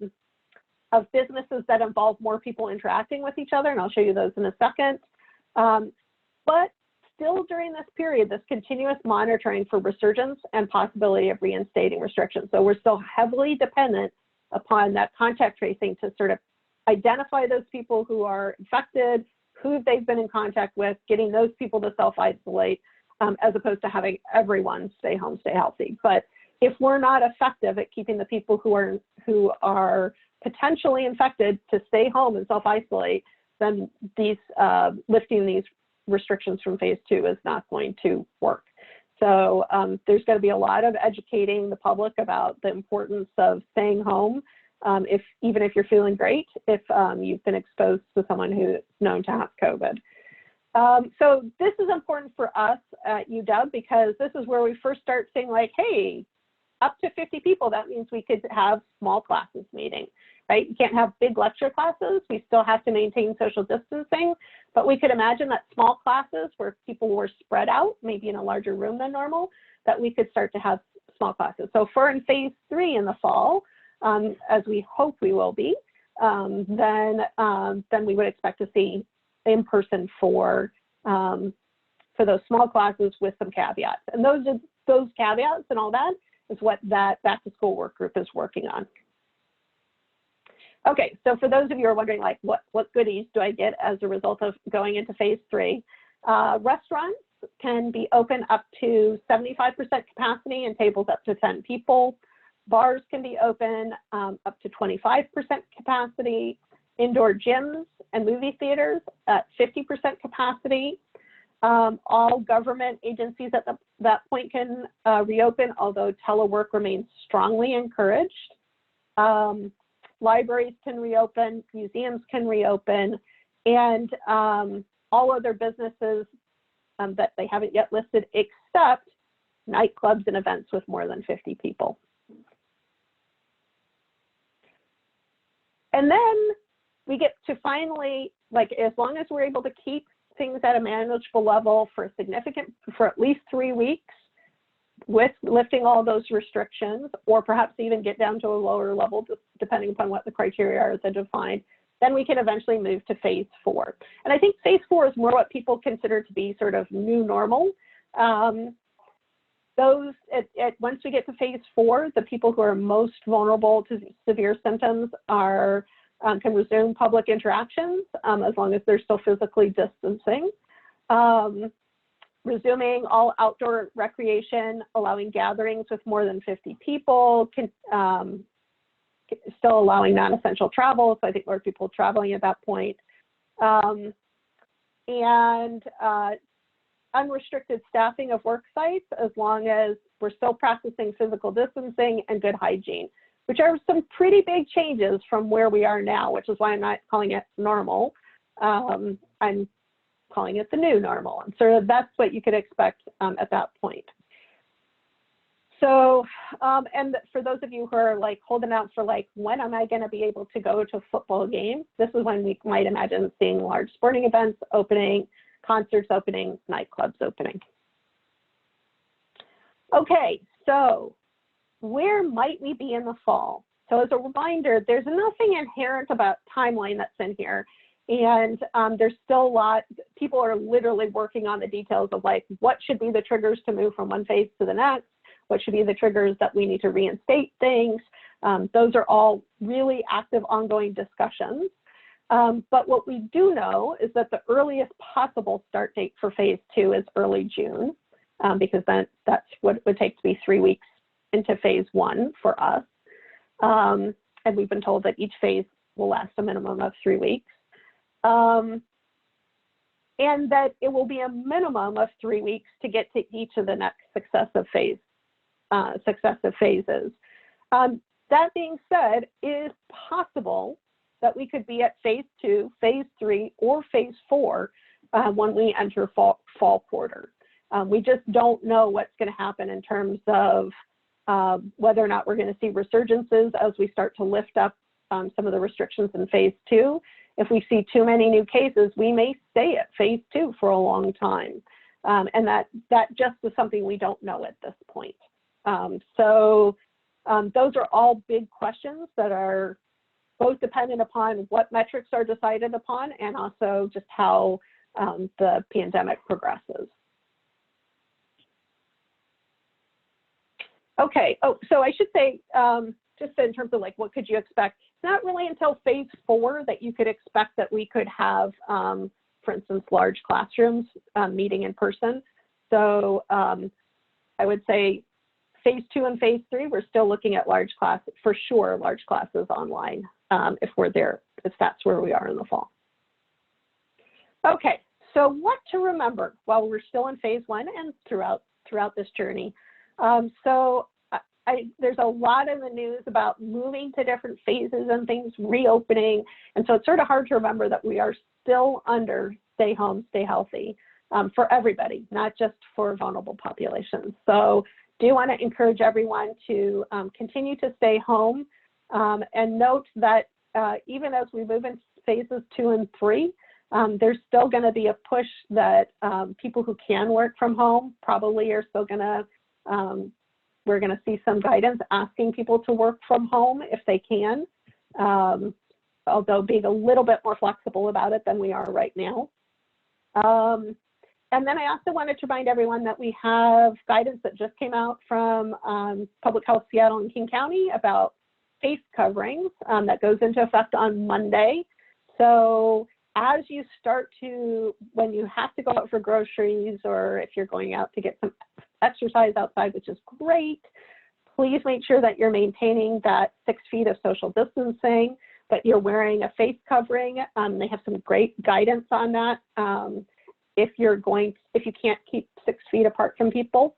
businesses that involve more people interacting with each other, and I'll show you those in a second. But still during this period, this continuous monitoring for resurgence and possibility of reinstating restrictions. So we're still heavily dependent upon that contact tracing to sort of identify those people who are infected, who they've been in contact with, getting those people to self-isolate, as opposed to having everyone stay home, stay healthy. But if we're not effective at keeping the people who are potentially infected to stay home and self-isolate, then lifting these restrictions from phase 2 is not going to work. So there's going to be a lot of educating the public about the importance of staying home, even if you're feeling great, if you've been exposed to someone who's known to have COVID. So this is important for us at UW because this is where we first start saying like, hey, up to 50 people, that means we could have small classes meeting, right? You can't have big lecture classes. We still have to maintain social distancing, but we could imagine that small classes where people were spread out, maybe in a larger room than normal, that we could start to have small classes. So for in phase 3 in the fall, as we hope we will be, then we would expect to see in person for those small classes with some caveats. And those caveats and all that is what that back to school work group is working on. Okay, so for those of you who are wondering like what goodies do I get as a result of going into phase 3, restaurants can be open up to 75% capacity and tables up to 10 people. Bars can be open up to 25% capacity. Indoor gyms and movie theaters at 50% capacity. All government agencies at that point can reopen, although telework remains strongly encouraged. Libraries can reopen, museums can reopen, and all other businesses that they haven't yet listed except nightclubs and events with more than 50 people. And then we get to finally, like, as long as we're able to keep things at a manageable level for at least 3 weeks, with lifting all those restrictions, or perhaps even get down to a lower level, depending upon what the criteria are that are defined, then we can eventually move to phase 4. And I think phase 4 is more what people consider to be sort of new normal. Once we get to phase 4, the people who are most vulnerable to severe symptoms can resume public interactions as long as they're still physically distancing. Resuming all outdoor recreation, allowing gatherings with more than 50 people, still allowing non-essential travel, so I think more people traveling at that point. And unrestricted staffing of work sites as long as we're still practicing physical distancing and good hygiene, which are some pretty big changes from where we are now, which is why I'm not calling it normal. I'm calling it the new normal. And so that's what you could expect at that point. So, and for those of you who are like holding out for like, when am I going to be able to go to a football game? This is when we might imagine seeing large sporting events opening, concerts opening, nightclubs opening. Okay, so where might we be in the fall? So as a reminder, there's nothing inherent about timeline that's in here. And there's still a lot, people are literally working on the details of like, what should be the triggers to move from one phase to the next? What should be the triggers that we need to reinstate things? Those are all really active, ongoing discussions. But what we do know is that the earliest possible start date for phase 2 is early June, because that's what it would take to be 3 weeks into phase 1 for us. And we've been told that each phase will last a minimum of 3 weeks. And that it will be a minimum of 3 weeks to get to each of the next successive phases. That being said, it is possible that we could be at phase 2, phase 3, or phase 4 when we enter fall quarter. We just don't know what's going to happen in terms of whether or not we're going to see resurgences as we start to lift up some of the restrictions in phase 2. If we see too many new cases, we may stay at phase 2 for a long time. And that just is something we don't know at this point. So those are all big questions that are both dependent upon what metrics are decided upon and also just how the pandemic progresses. Okay, so I should say, just in terms of like, what could you expect? It's not really until phase 4 that you could expect that we could have, for instance, large classrooms meeting in person. So I would say phase 2 and phase 3, we're still looking at large classes, for sure, large classes online if we're there, if that's where we are in the fall. Okay, so what to remember while we're still in phase 1 and throughout this journey. There's a lot in the news about moving to different phases and things reopening. And so it's sort of hard to remember that we are still under stay home, stay healthy for everybody, not just for vulnerable populations. So do want to encourage everyone to continue to stay home and note that even as we move into phases 2 and 3, there's still going to be a push that people who can work from home probably are still going to, we're going to see some guidance asking people to work from home if they can, although being a little bit more flexible about it than we are right now. And then I also wanted to remind everyone that we have guidance that just came out from Public Health Seattle and King County about face coverings that goes into effect on Monday. So as you start to, when you have to go out for groceries or if you're going out to get some exercise outside, which is great, please make sure that you're maintaining that 6 feet of social distancing, that you're wearing a face covering. They have some great guidance on that. If you can't keep 6 feet apart from people.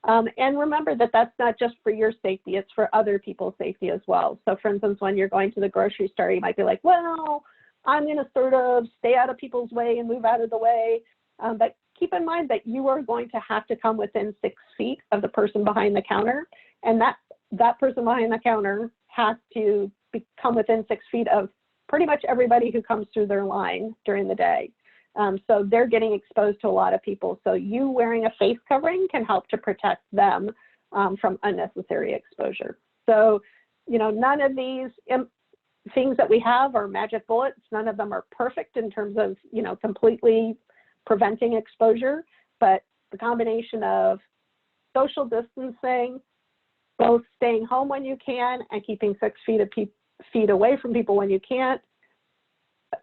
And remember that that's not just for your safety, it's for other people's safety as well. So for instance, when you're going to the grocery store, you might be like, well, I'm gonna sort of stay out of people's way and move out of the way. But keep in mind that you are going to have to come within 6 feet of the person behind the counter. And that person behind the counter has to come within 6 feet of pretty much everybody who comes through their line during the day. So they're getting exposed to a lot of people. So you wearing a face covering can help to protect them from unnecessary exposure. So, you know, none of these things that we have are magic bullets. None of them are perfect in terms of, you know, completely preventing exposure, but the combination of social distancing, both staying home when you can and keeping 6 feet away from people when you can't,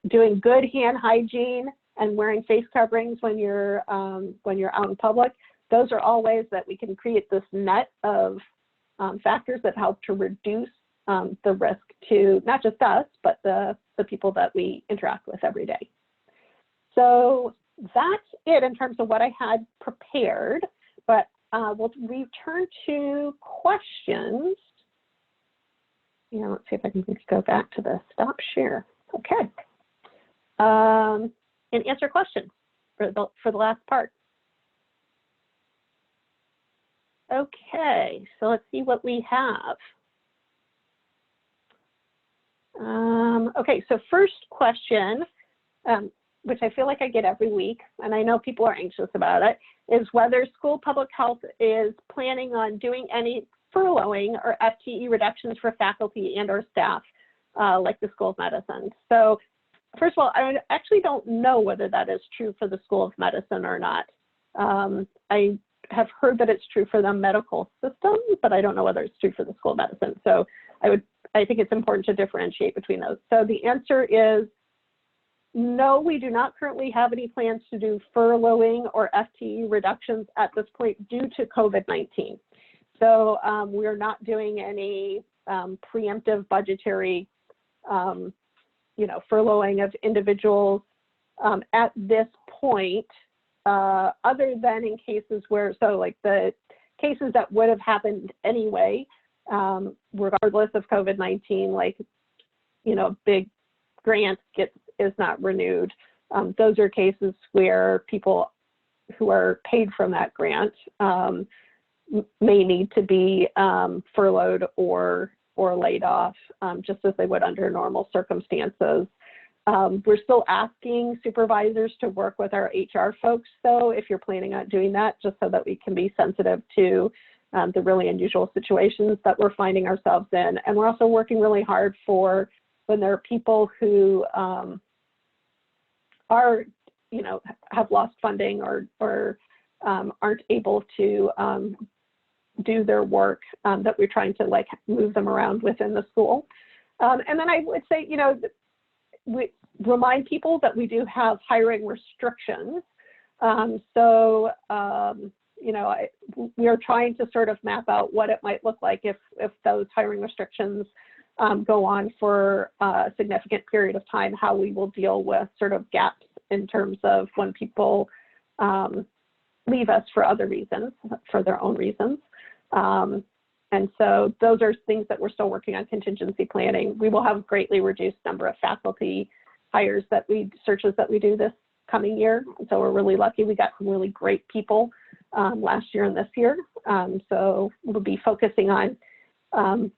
doing good hand hygiene and wearing face coverings when you're out in public, those are all ways that we can create this net of factors that help to reduce the risk to not just us, but the people that we interact with every day. So that's it in terms of what I had prepared, but we'll return to questions. Yeah, let's see if I can just go back to the stop share. Okay. And answer questions for the last part. Okay, so let's see what we have. Okay, so first question, which I feel like I get every week, and I know people are anxious about it, is whether school public health is planning on doing any furloughing or FTE reductions for faculty and or staff, like the School of Medicine. So first of all, I actually don't know whether that is true for the School of Medicine or not. I have heard that it's true for the medical system, but I don't know whether it's true for the School of Medicine. So I think it's important to differentiate between those. So the answer is no, we do not currently have any plans to do furloughing or FTE reductions at this point due to COVID-19. So we're not doing any preemptive budgetary, you know, furloughing of individuals at this point, other than in cases where, so like the cases that would have happened anyway, regardless of COVID-19, like, you know, big grant is not renewed. Those are cases where people who are paid from that grant may need to be furloughed or laid off, just as they would under normal circumstances. We're still asking supervisors to work with our HR folks, though, if you're planning on doing that, just so that we can be sensitive to the really unusual situations that we're finding ourselves in. And we're also working really hard for when there are people who are, you know, have lost funding or aren't able to do their work, that we're trying to like move them around within the school. And then I would say, you know, we remind people that we do have hiring restrictions. You know, we are trying to sort of map out what it might look like if those hiring restrictions go on for a significant period of time, how we will deal with sort of gaps in terms of when people leave us for other reasons, for their own reasons. And so those are things that we're still working on contingency planning. We will have greatly reduced number of faculty hires searches that we do this coming year. So we're really lucky. We got some really great people last year and this year. So we'll be focusing on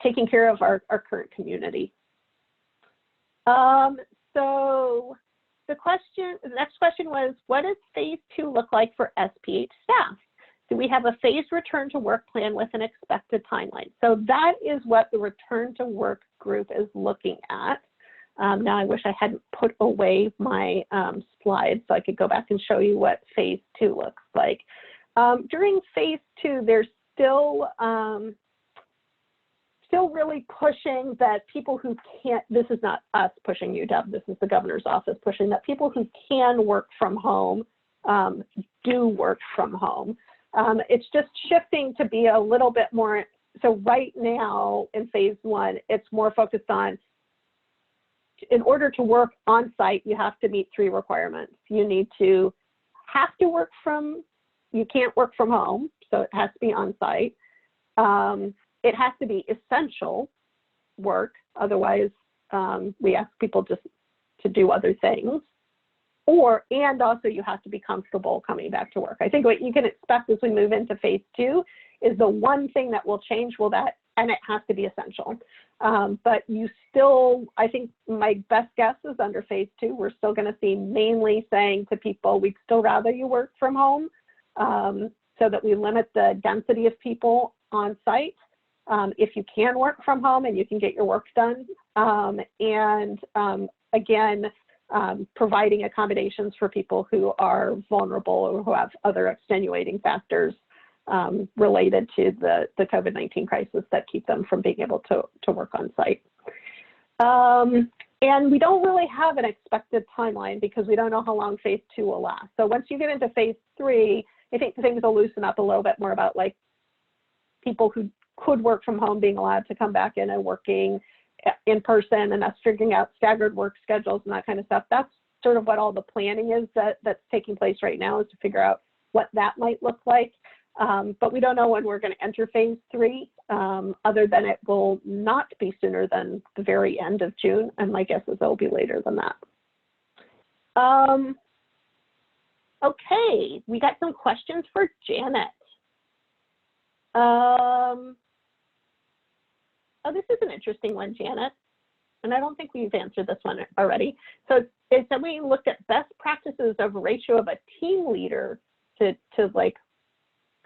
taking care of our current community. So the next question was, what does phase 2 look like for SPH staff? Do we have a phased return to work plan with an expected timeline? So that is what the return to work group is looking at. Now I wish I hadn't put away my slides so I could go back and show you what phase 2 looks like. During phase 2, there's still really pushing that people who can't, this is not us pushing UW, this is the governor's office pushing that people who can work from home do work from home. It's just shifting to be a little bit more, so right now in phase 1, it's more focused on, in order to work on site, you have to meet 3 requirements. You need to have to work from, you can't work from home, so it has to be on site. It has to be essential work, otherwise we ask people just to do other things. And also you have to be comfortable coming back to work. I think what you can expect as we move into phase 2 is the one thing that will change and it has to be essential. But you still, I think my best guess is under phase 2, we're still gonna see mainly saying to people, we'd still rather you work from home so that we limit the density of people on site if you can work from home and you can get your work done. Again, providing accommodations for people who are vulnerable or who have other extenuating factors related to the COVID-19 crisis that keep them from being able to work on site. And we don't really have an expected timeline because we don't know how long phase 2 will last. So once you get into phase 3, I think things will loosen up a little bit more about like people who could work from home being allowed to come back in and working in person, and us figuring out staggered work schedules and that kind of stuff. That's sort of what all the planning is that's taking place right now, is to figure out what that might look like. But we don't know when we're going to enter phase 3, other than it will not be sooner than the very end of June. And my guess is it'll be later than that. Okay, we got some questions for Janet. Oh, this is an interesting one, Janet. And I don't think we've answered this one already. So it's that we looked at best practices of ratio of a team leader to like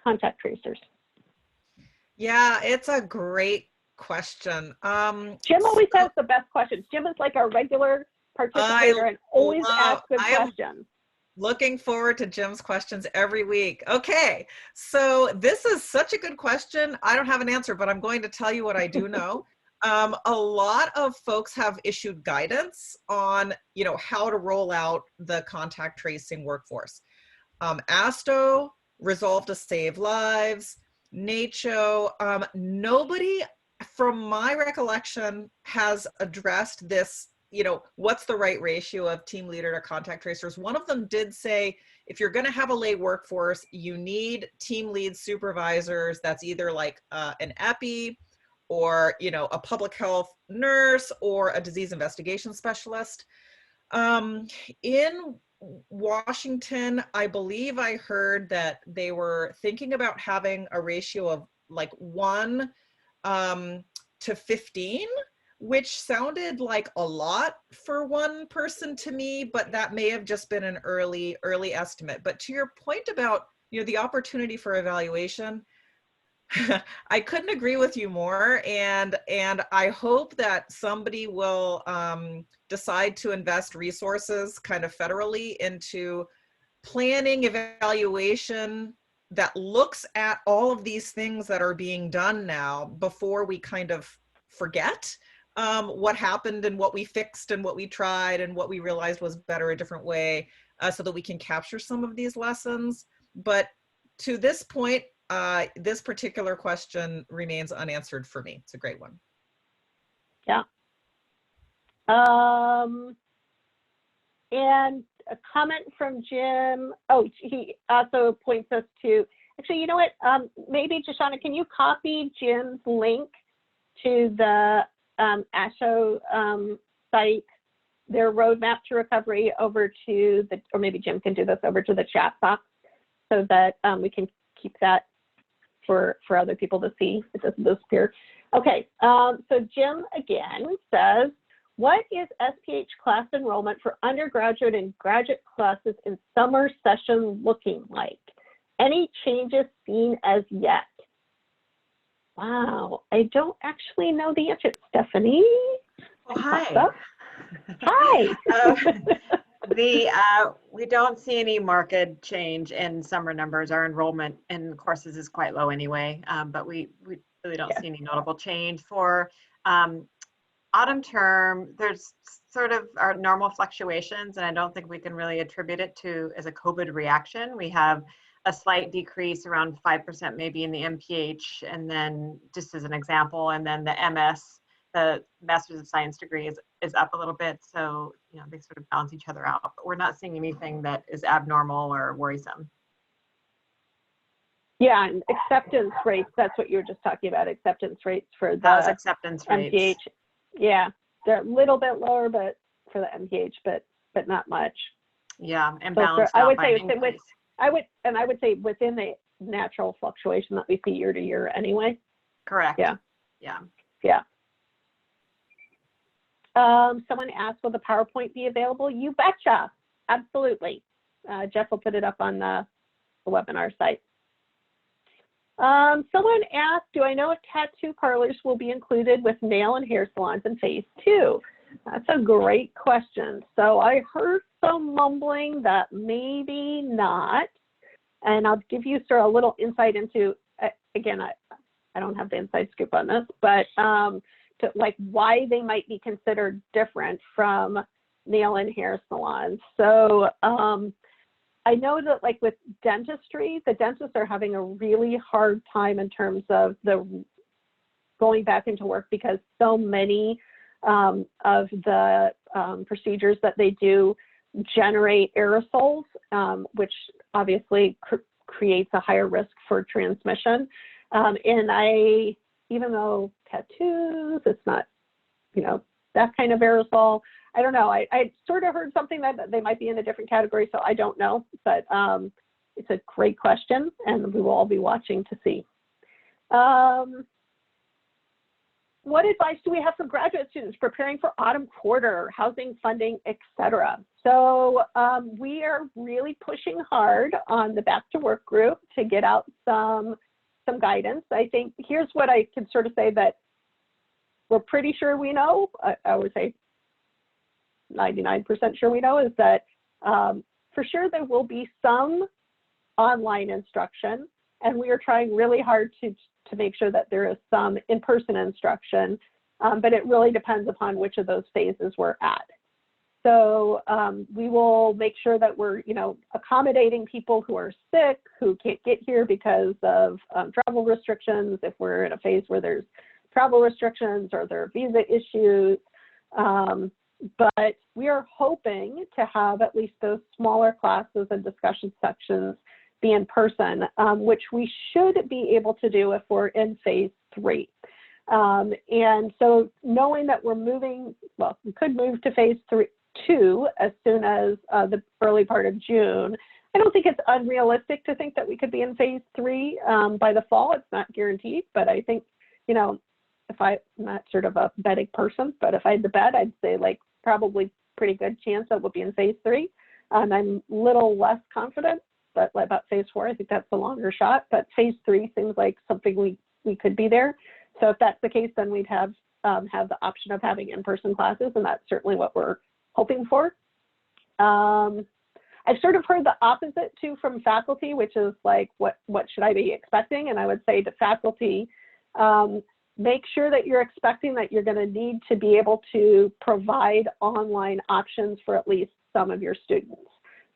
contact tracers. Yeah, it's a great question. Jim always has the best questions. Jim is like our regular participator and always asks good questions. Looking forward to Jim's questions every week. Okay, so this is such a good question. I don't have an answer, but I'm going to tell you what I do know. A lot of folks have issued guidance on, how to roll out the contact tracing workforce. ASTO, Resolve to Save Lives, NACCHO, nobody from my recollection has addressed this, what's the right ratio of team leader to contact tracers. One of them did say, if you're going to have a lay workforce, you need team lead supervisors. That's either like an epi or, a public health nurse or a disease investigation specialist. In Washington, I believe I heard that they were thinking about having a ratio of like 1 to 15, which sounded like a lot for one person to me, but that may have just been an early estimate. But to your point about, the opportunity for evaluation, I couldn't agree with you more. And I hope that somebody will decide to invest resources kind of federally into planning evaluation that looks at all of these things that are being done now before we kind of forget what happened and what we fixed and what we tried and what we realized was better a different way, so that we can capture some of these lessons. But to this point, this particular question remains unanswered for me. It's a great one. Yeah. And a comment from Jim. Oh, he also points us to, actually, you know what? Maybe, Shoshana, can you copy Jim's link to the ASHO site, their roadmap to recovery, over to the, or maybe Jim can do this, over to the chat box, so that we can keep that for other people to see. It doesn't disappear. Okay, so Jim again says, what is SPH class enrollment for undergraduate and graduate classes in summer session looking like? Any changes seen as yet? Wow, I don't actually know the answer. Stephanie? Oh, hi. Hi. We don't see any marked change in summer numbers. Our enrollment in courses is quite low anyway, but we really don't see any notable change. For autumn term, there's sort of our normal fluctuations, and I don't think we can really attribute it to as a COVID reaction. We have a slight decrease around 5% maybe in the MPH, and then just as an example, and then the MS, the Master's of Science degree is up a little bit. So, they sort of balance each other out, but we're not seeing anything that is abnormal or worrisome. Yeah, and acceptance rates, that's what you were just talking about, acceptance rates for the That was acceptance rates. MPH. Yeah, they're a little bit lower, but for the MPH, but not much. Yeah, and So balanced I out would by say an increase. I would say within the natural fluctuation that we see year to year anyway. Correct. Yeah. Yeah. Yeah. Someone asked, will the PowerPoint be available? You betcha. Absolutely. Jeff will put it up on the webinar site. Someone asked, do I know if tattoo parlors will be included with nail and hair salons in phase 2? That's a great question. So I heard some mumbling that maybe not, and I'll give you sort of a little insight into, again, I don't have the inside scoop on this, but to like why they might be considered different from nail and hair salons. So I know that like with dentistry, the dentists are having a really hard time in terms of the going back into work because so many of the procedures that they do generate aerosols, which obviously creates a higher risk for transmission. And even though tattoos, it's not, you know, that kind of aerosol, I don't know. I sort of heard something that they might be in a different category, so I don't know. But it's a great question, and we will all be watching to see. What advice do we have for graduate students preparing for autumn quarter, housing, funding, etc.? So we are really pushing hard on the Back to Work group to get out some guidance. I think here's what I can sort of say that we're pretty sure we know. I would say 99% sure we know is that for sure there will be some online instruction, and we are trying really hard to make sure that there is some in-person instruction, but it really depends upon which of those phases we're at. So we will make sure that we're, you know, accommodating people who are sick, who can't get here because of travel restrictions, if we're in a phase where there's travel restrictions or there are visa issues. But we are hoping to have at least those smaller classes and discussion sections be in person, which we should be able to do if we're in phase 3. And so knowing that we're moving, well, we could move to phase 2 as soon as the early part of June. I don't think it's unrealistic to think that we could be in phase 3 by the fall. It's not guaranteed, but I think, you know, if I'm not sort of a betting person, but if I had to bet, I'd say like probably pretty good chance that we'll be in phase 3. I'm a little less confident, but about phase 4, I think that's a longer shot, but phase 3 seems like something we could be there. So if that's the case, then we'd have the option of having in-person classes, and that's certainly what we're hoping for. I've sort of heard the opposite too from faculty, which is like, what should I be expecting? And I would say to faculty, make sure that you're expecting that you're going to need to be able to provide online options for at least some of your students.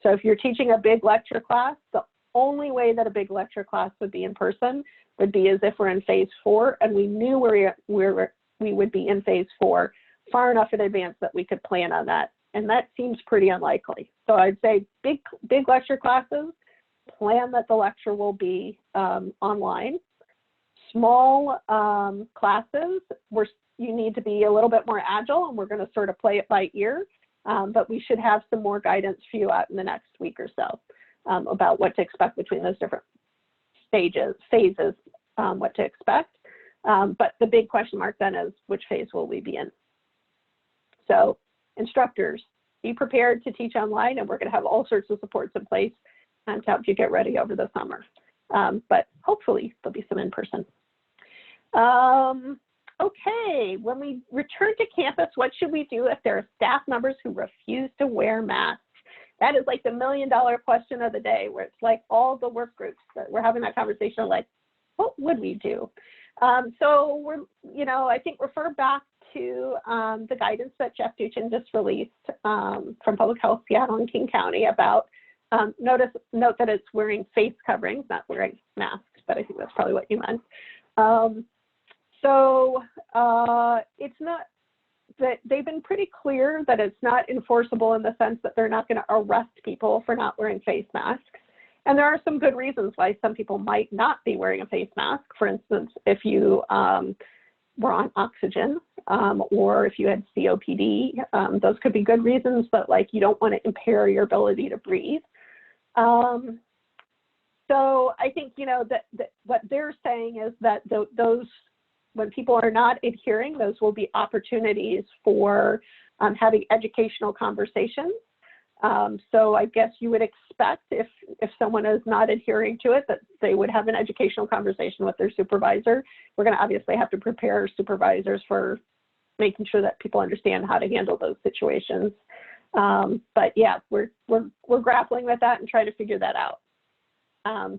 So if you're teaching a big lecture class, the only way that a big lecture class would be in person would be as if we're in phase 4 and we knew we would be in phase 4 far enough in advance that we could plan on that. And that seems pretty unlikely. So I'd say big lecture classes, plan that the lecture will be online. Small classes, you need to be a little bit more agile, and we're going to sort of play it by ear. But we should have some more guidance for you out in the next week or so about what to expect between those different phases, what to expect. But the big question mark then is, which phase will we be in? So instructors, be prepared to teach online, and we're going to have all sorts of supports in place to help you get ready over the summer. But hopefully there'll be some in person. Okay, when we return to campus, what should we do if there are staff members who refuse to wear masks? That is like the $1 million question of the day, where it's like all the work groups that we're having that conversation, like, what would we do? So we're, you know, I think refer back to the guidance that Jeff Duchin just released from Public Health Seattle and King County about, note that it's wearing face coverings, not wearing masks, but I think that's probably what you meant. So it's not that they've been pretty clear that it's not enforceable in the sense that they're not going to arrest people for not wearing face masks. And there are some good reasons why some people might not be wearing a face mask. For instance, if you were on oxygen or if you had COPD, those could be good reasons, but like you don't want to impair your ability to breathe. So I think, you know, that what they're saying is that those, when people are not adhering, those will be opportunities for having educational conversations So I guess you would expect if someone is not adhering to it, that they would have an educational conversation with their supervisor. We're going to obviously have to prepare supervisors for making sure that people understand how to handle those situations. But yeah, we're grappling with that and trying to figure that out.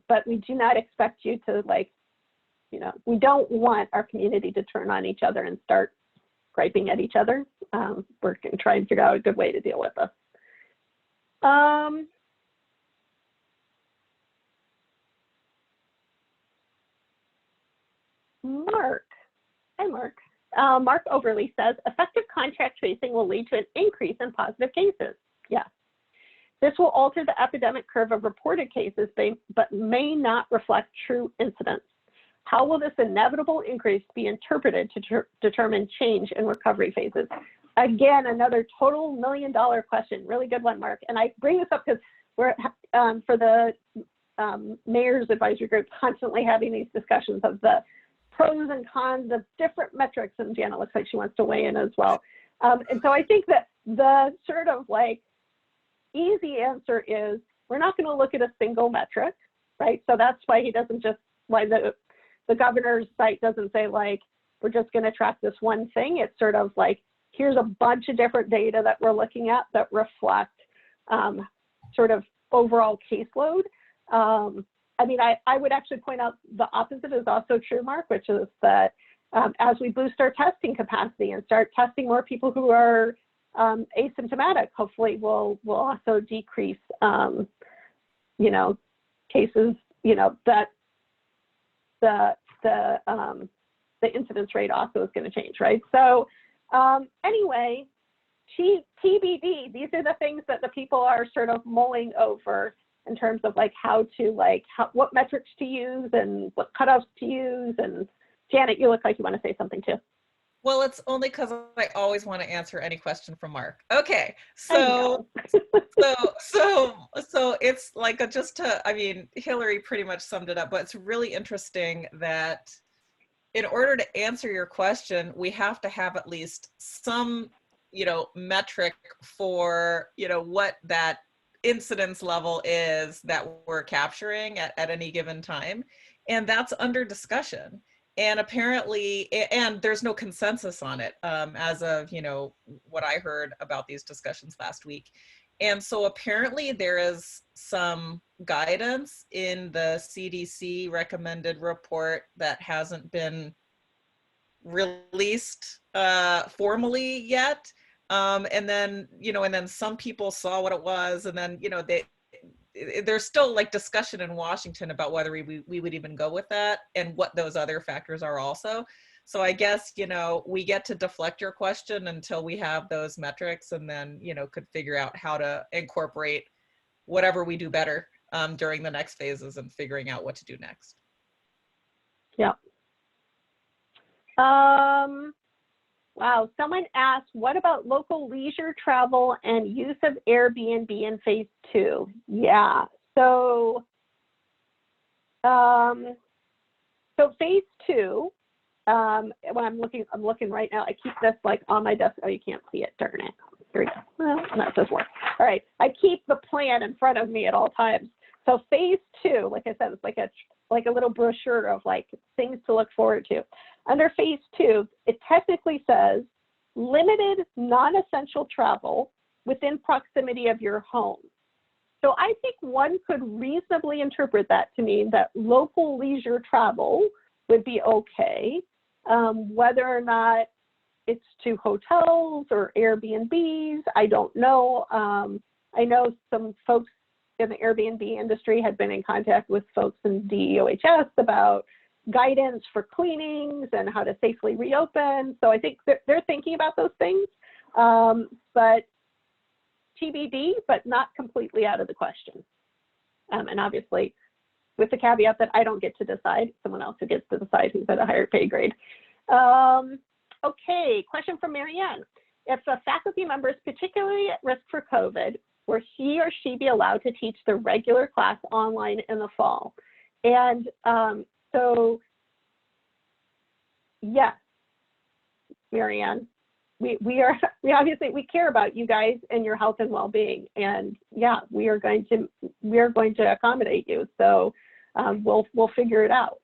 But we do not expect you to, like, you know, we don't want our community to turn on each other and start griping at each other. We're going to try and figure out a good way to deal with this. Mark, hi Mark. Mark Overly says, effective contact tracing will lead to an increase in positive cases. Yes. This will alter the epidemic curve of reported cases, but may not reflect true incidence. How will this inevitable increase be interpreted to determine change in recovery phases? Again, another total $1 million question. Really good one, Mark. And I bring this up because we're, for the Mayor's Advisory Group, constantly having these discussions of the pros and cons of different metrics. And Janet looks like she wants to weigh in as well. And so I think that the sort of like easy answer is we're not going to look at a single metric, right? So that's why he doesn't just, why the governor's site doesn't say like, we're just going to track this one thing. It's sort of like, here's a bunch of different data that we're looking at that reflect sort of overall caseload. I mean, I would actually point out the opposite is also true, Mark, which is that as we boost our testing capacity and start testing more people who are asymptomatic, hopefully we'll also decrease, you know, cases, you know, that the incidence rate also is going to change, right? So anyway, TBD, these are the things that the people are sort of mulling over in terms of like how to, like, what metrics to use and what cutoffs to use. And Janet, you look like you want to say something too. Well, it's only because I always want to answer any question from Mark. Okay, so so it's like I mean, Hilary pretty much summed it up, but it's really interesting that in order to answer your question, we have to have at least some, you know, metric for, you know, what that incidence level is that we're capturing at any given time. And that's under discussion. And apparently, and there's no consensus on it as of, you know, what I heard about these discussions last week. And so apparently there is some guidance in the CDC recommended report that hasn't been released formally yet. And then, you know, and then some people saw what it was, and then, you know, there's still like discussion in Washington about whether we would even go with that and what those other factors are also. So I guess, you know, we get to deflect your question until we have those metrics, and then, you know, could figure out how to incorporate whatever we do better during the next phases and figuring out what to do next. Yeah. Wow, someone asked, what about local leisure travel and use of Airbnb in phase 2? Yeah, so phase 2, when I'm looking right now, I keep this like on my desk. Oh, you can't see it, darn it. Here we go. Well, that does work. All right, I keep the plan in front of me at all times. So phase 2, like I said, it's like a little brochure of like things to look forward to. Under phase 2, it technically says limited non-essential travel within proximity of your home. So I think one could reasonably interpret that to mean that local leisure travel would be okay, whether or not it's to hotels or Airbnbs, I don't know. I know some folks in the Airbnb industry had been in contact with folks in DEOHS about guidance for cleanings and how to safely reopen. So I think they're thinking about those things, but TBD, but not completely out of the question. And obviously, with the caveat that I don't get to decide, someone else who gets to decide who's at a higher pay grade. Okay, question from Marianne. If a faculty member is particularly at risk for COVID, will he or she be allowed to teach the regular class online in the fall? And so, yes, Marianne, we obviously, we care about you guys and your health and well-being, and yeah, we are going to accommodate you. So we'll figure it out.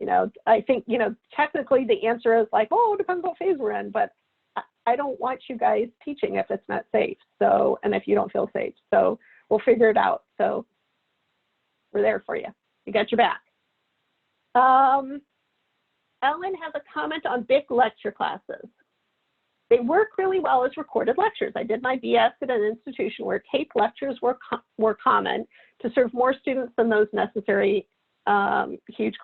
You know, I think, you know, technically the answer is like, oh, it depends what phase we're in, but I don't want you guys teaching if it's not safe. So, and if you don't feel safe, so we'll figure it out. So we're there for you. We got your back. Ellen has a comment on big lecture classes. They work really well as recorded lectures. I did my BS at an institution where taped lectures were common to serve more students than those necessary huge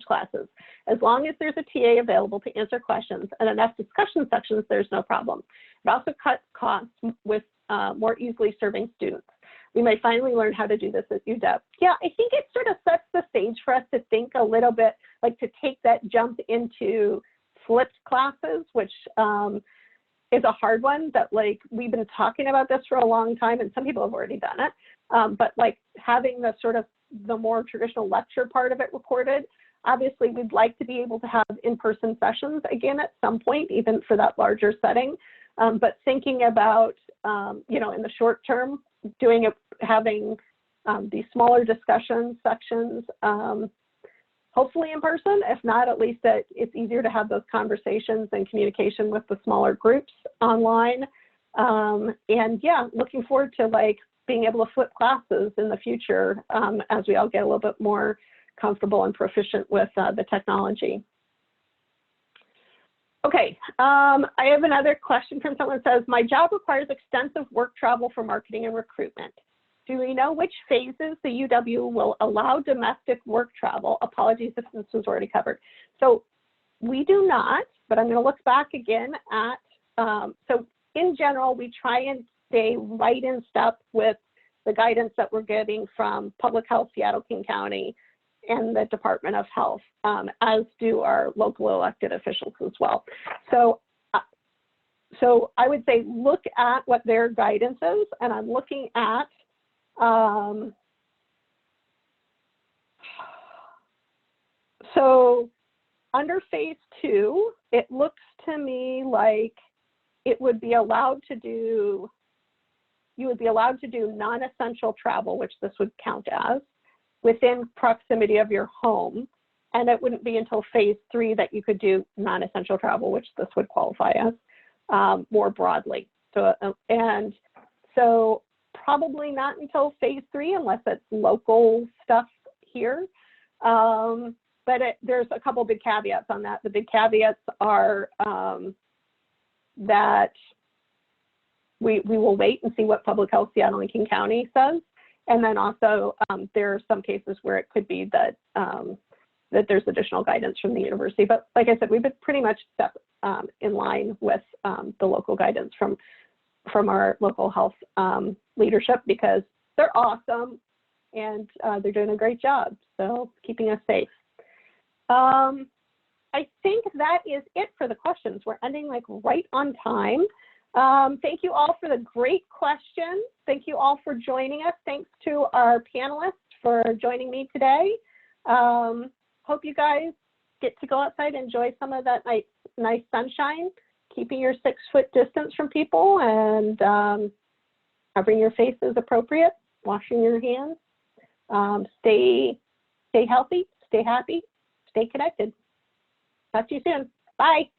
classes. As long as there's a TA available to answer questions and enough discussion sections, there's no problem. It also cuts costs with more easily serving students. We may finally learn how to do this at UW. Yeah, I think it sort of sets the stage for us to think a little bit, like to take that jump into flipped classes, which is a hard one that, like, we've been talking about this for a long time and some people have already done it. But like having the sort of the more traditional lecture part of it recorded, obviously we'd like to be able to have in-person sessions again at some point, even for that larger setting. But thinking about, you know, in the short term, having these smaller discussion sections, hopefully in person. If not, at least that it's easier to have those conversations and communication with the smaller groups online. And yeah, looking forward to like being able to flip classes in the future as we all get a little bit more comfortable and proficient with the technology. Okay, I have another question from someone that says, my job requires extensive work travel for marketing and recruitment. Do we know which phases the UW will allow domestic work travel? Apologies if this was already covered. So we do not, but I'm gonna look back again at, so in general, we try and stay right in step with the guidance that we're getting from Public Health, Seattle-King County, and the Department of Health, as do our local elected officials as well. So, so I would say look at what their guidance is, and I'm looking at so under phase 2, it looks to me like it would be allowed to do, you would be allowed to do non-essential travel, which this would count as, within proximity of your home. And it wouldn't be until phase 3 that you could do non-essential travel, which this would qualify as more broadly. So, and so probably not until phase 3, unless it's local stuff here. But there's a couple big caveats on that. The big caveats are that we will wait and see what Public Health Seattle and King County says. And then also there are some cases where it could be that that there's additional guidance from the university. But like I said, we've been pretty much in line with the local guidance from our local health leadership, because they're awesome and they're doing a great job. So keeping us safe. I think that is it for the questions. We're ending like right on time. Thank you all for the great questions. Thank you all for joining us. Thanks to our panelists for joining me today. Hope you guys get to go outside and enjoy some of that nice sunshine, keeping your 6-foot distance from people, and covering your face as appropriate, washing your hands. Stay healthy, stay happy, stay connected. Talk to you soon. Bye.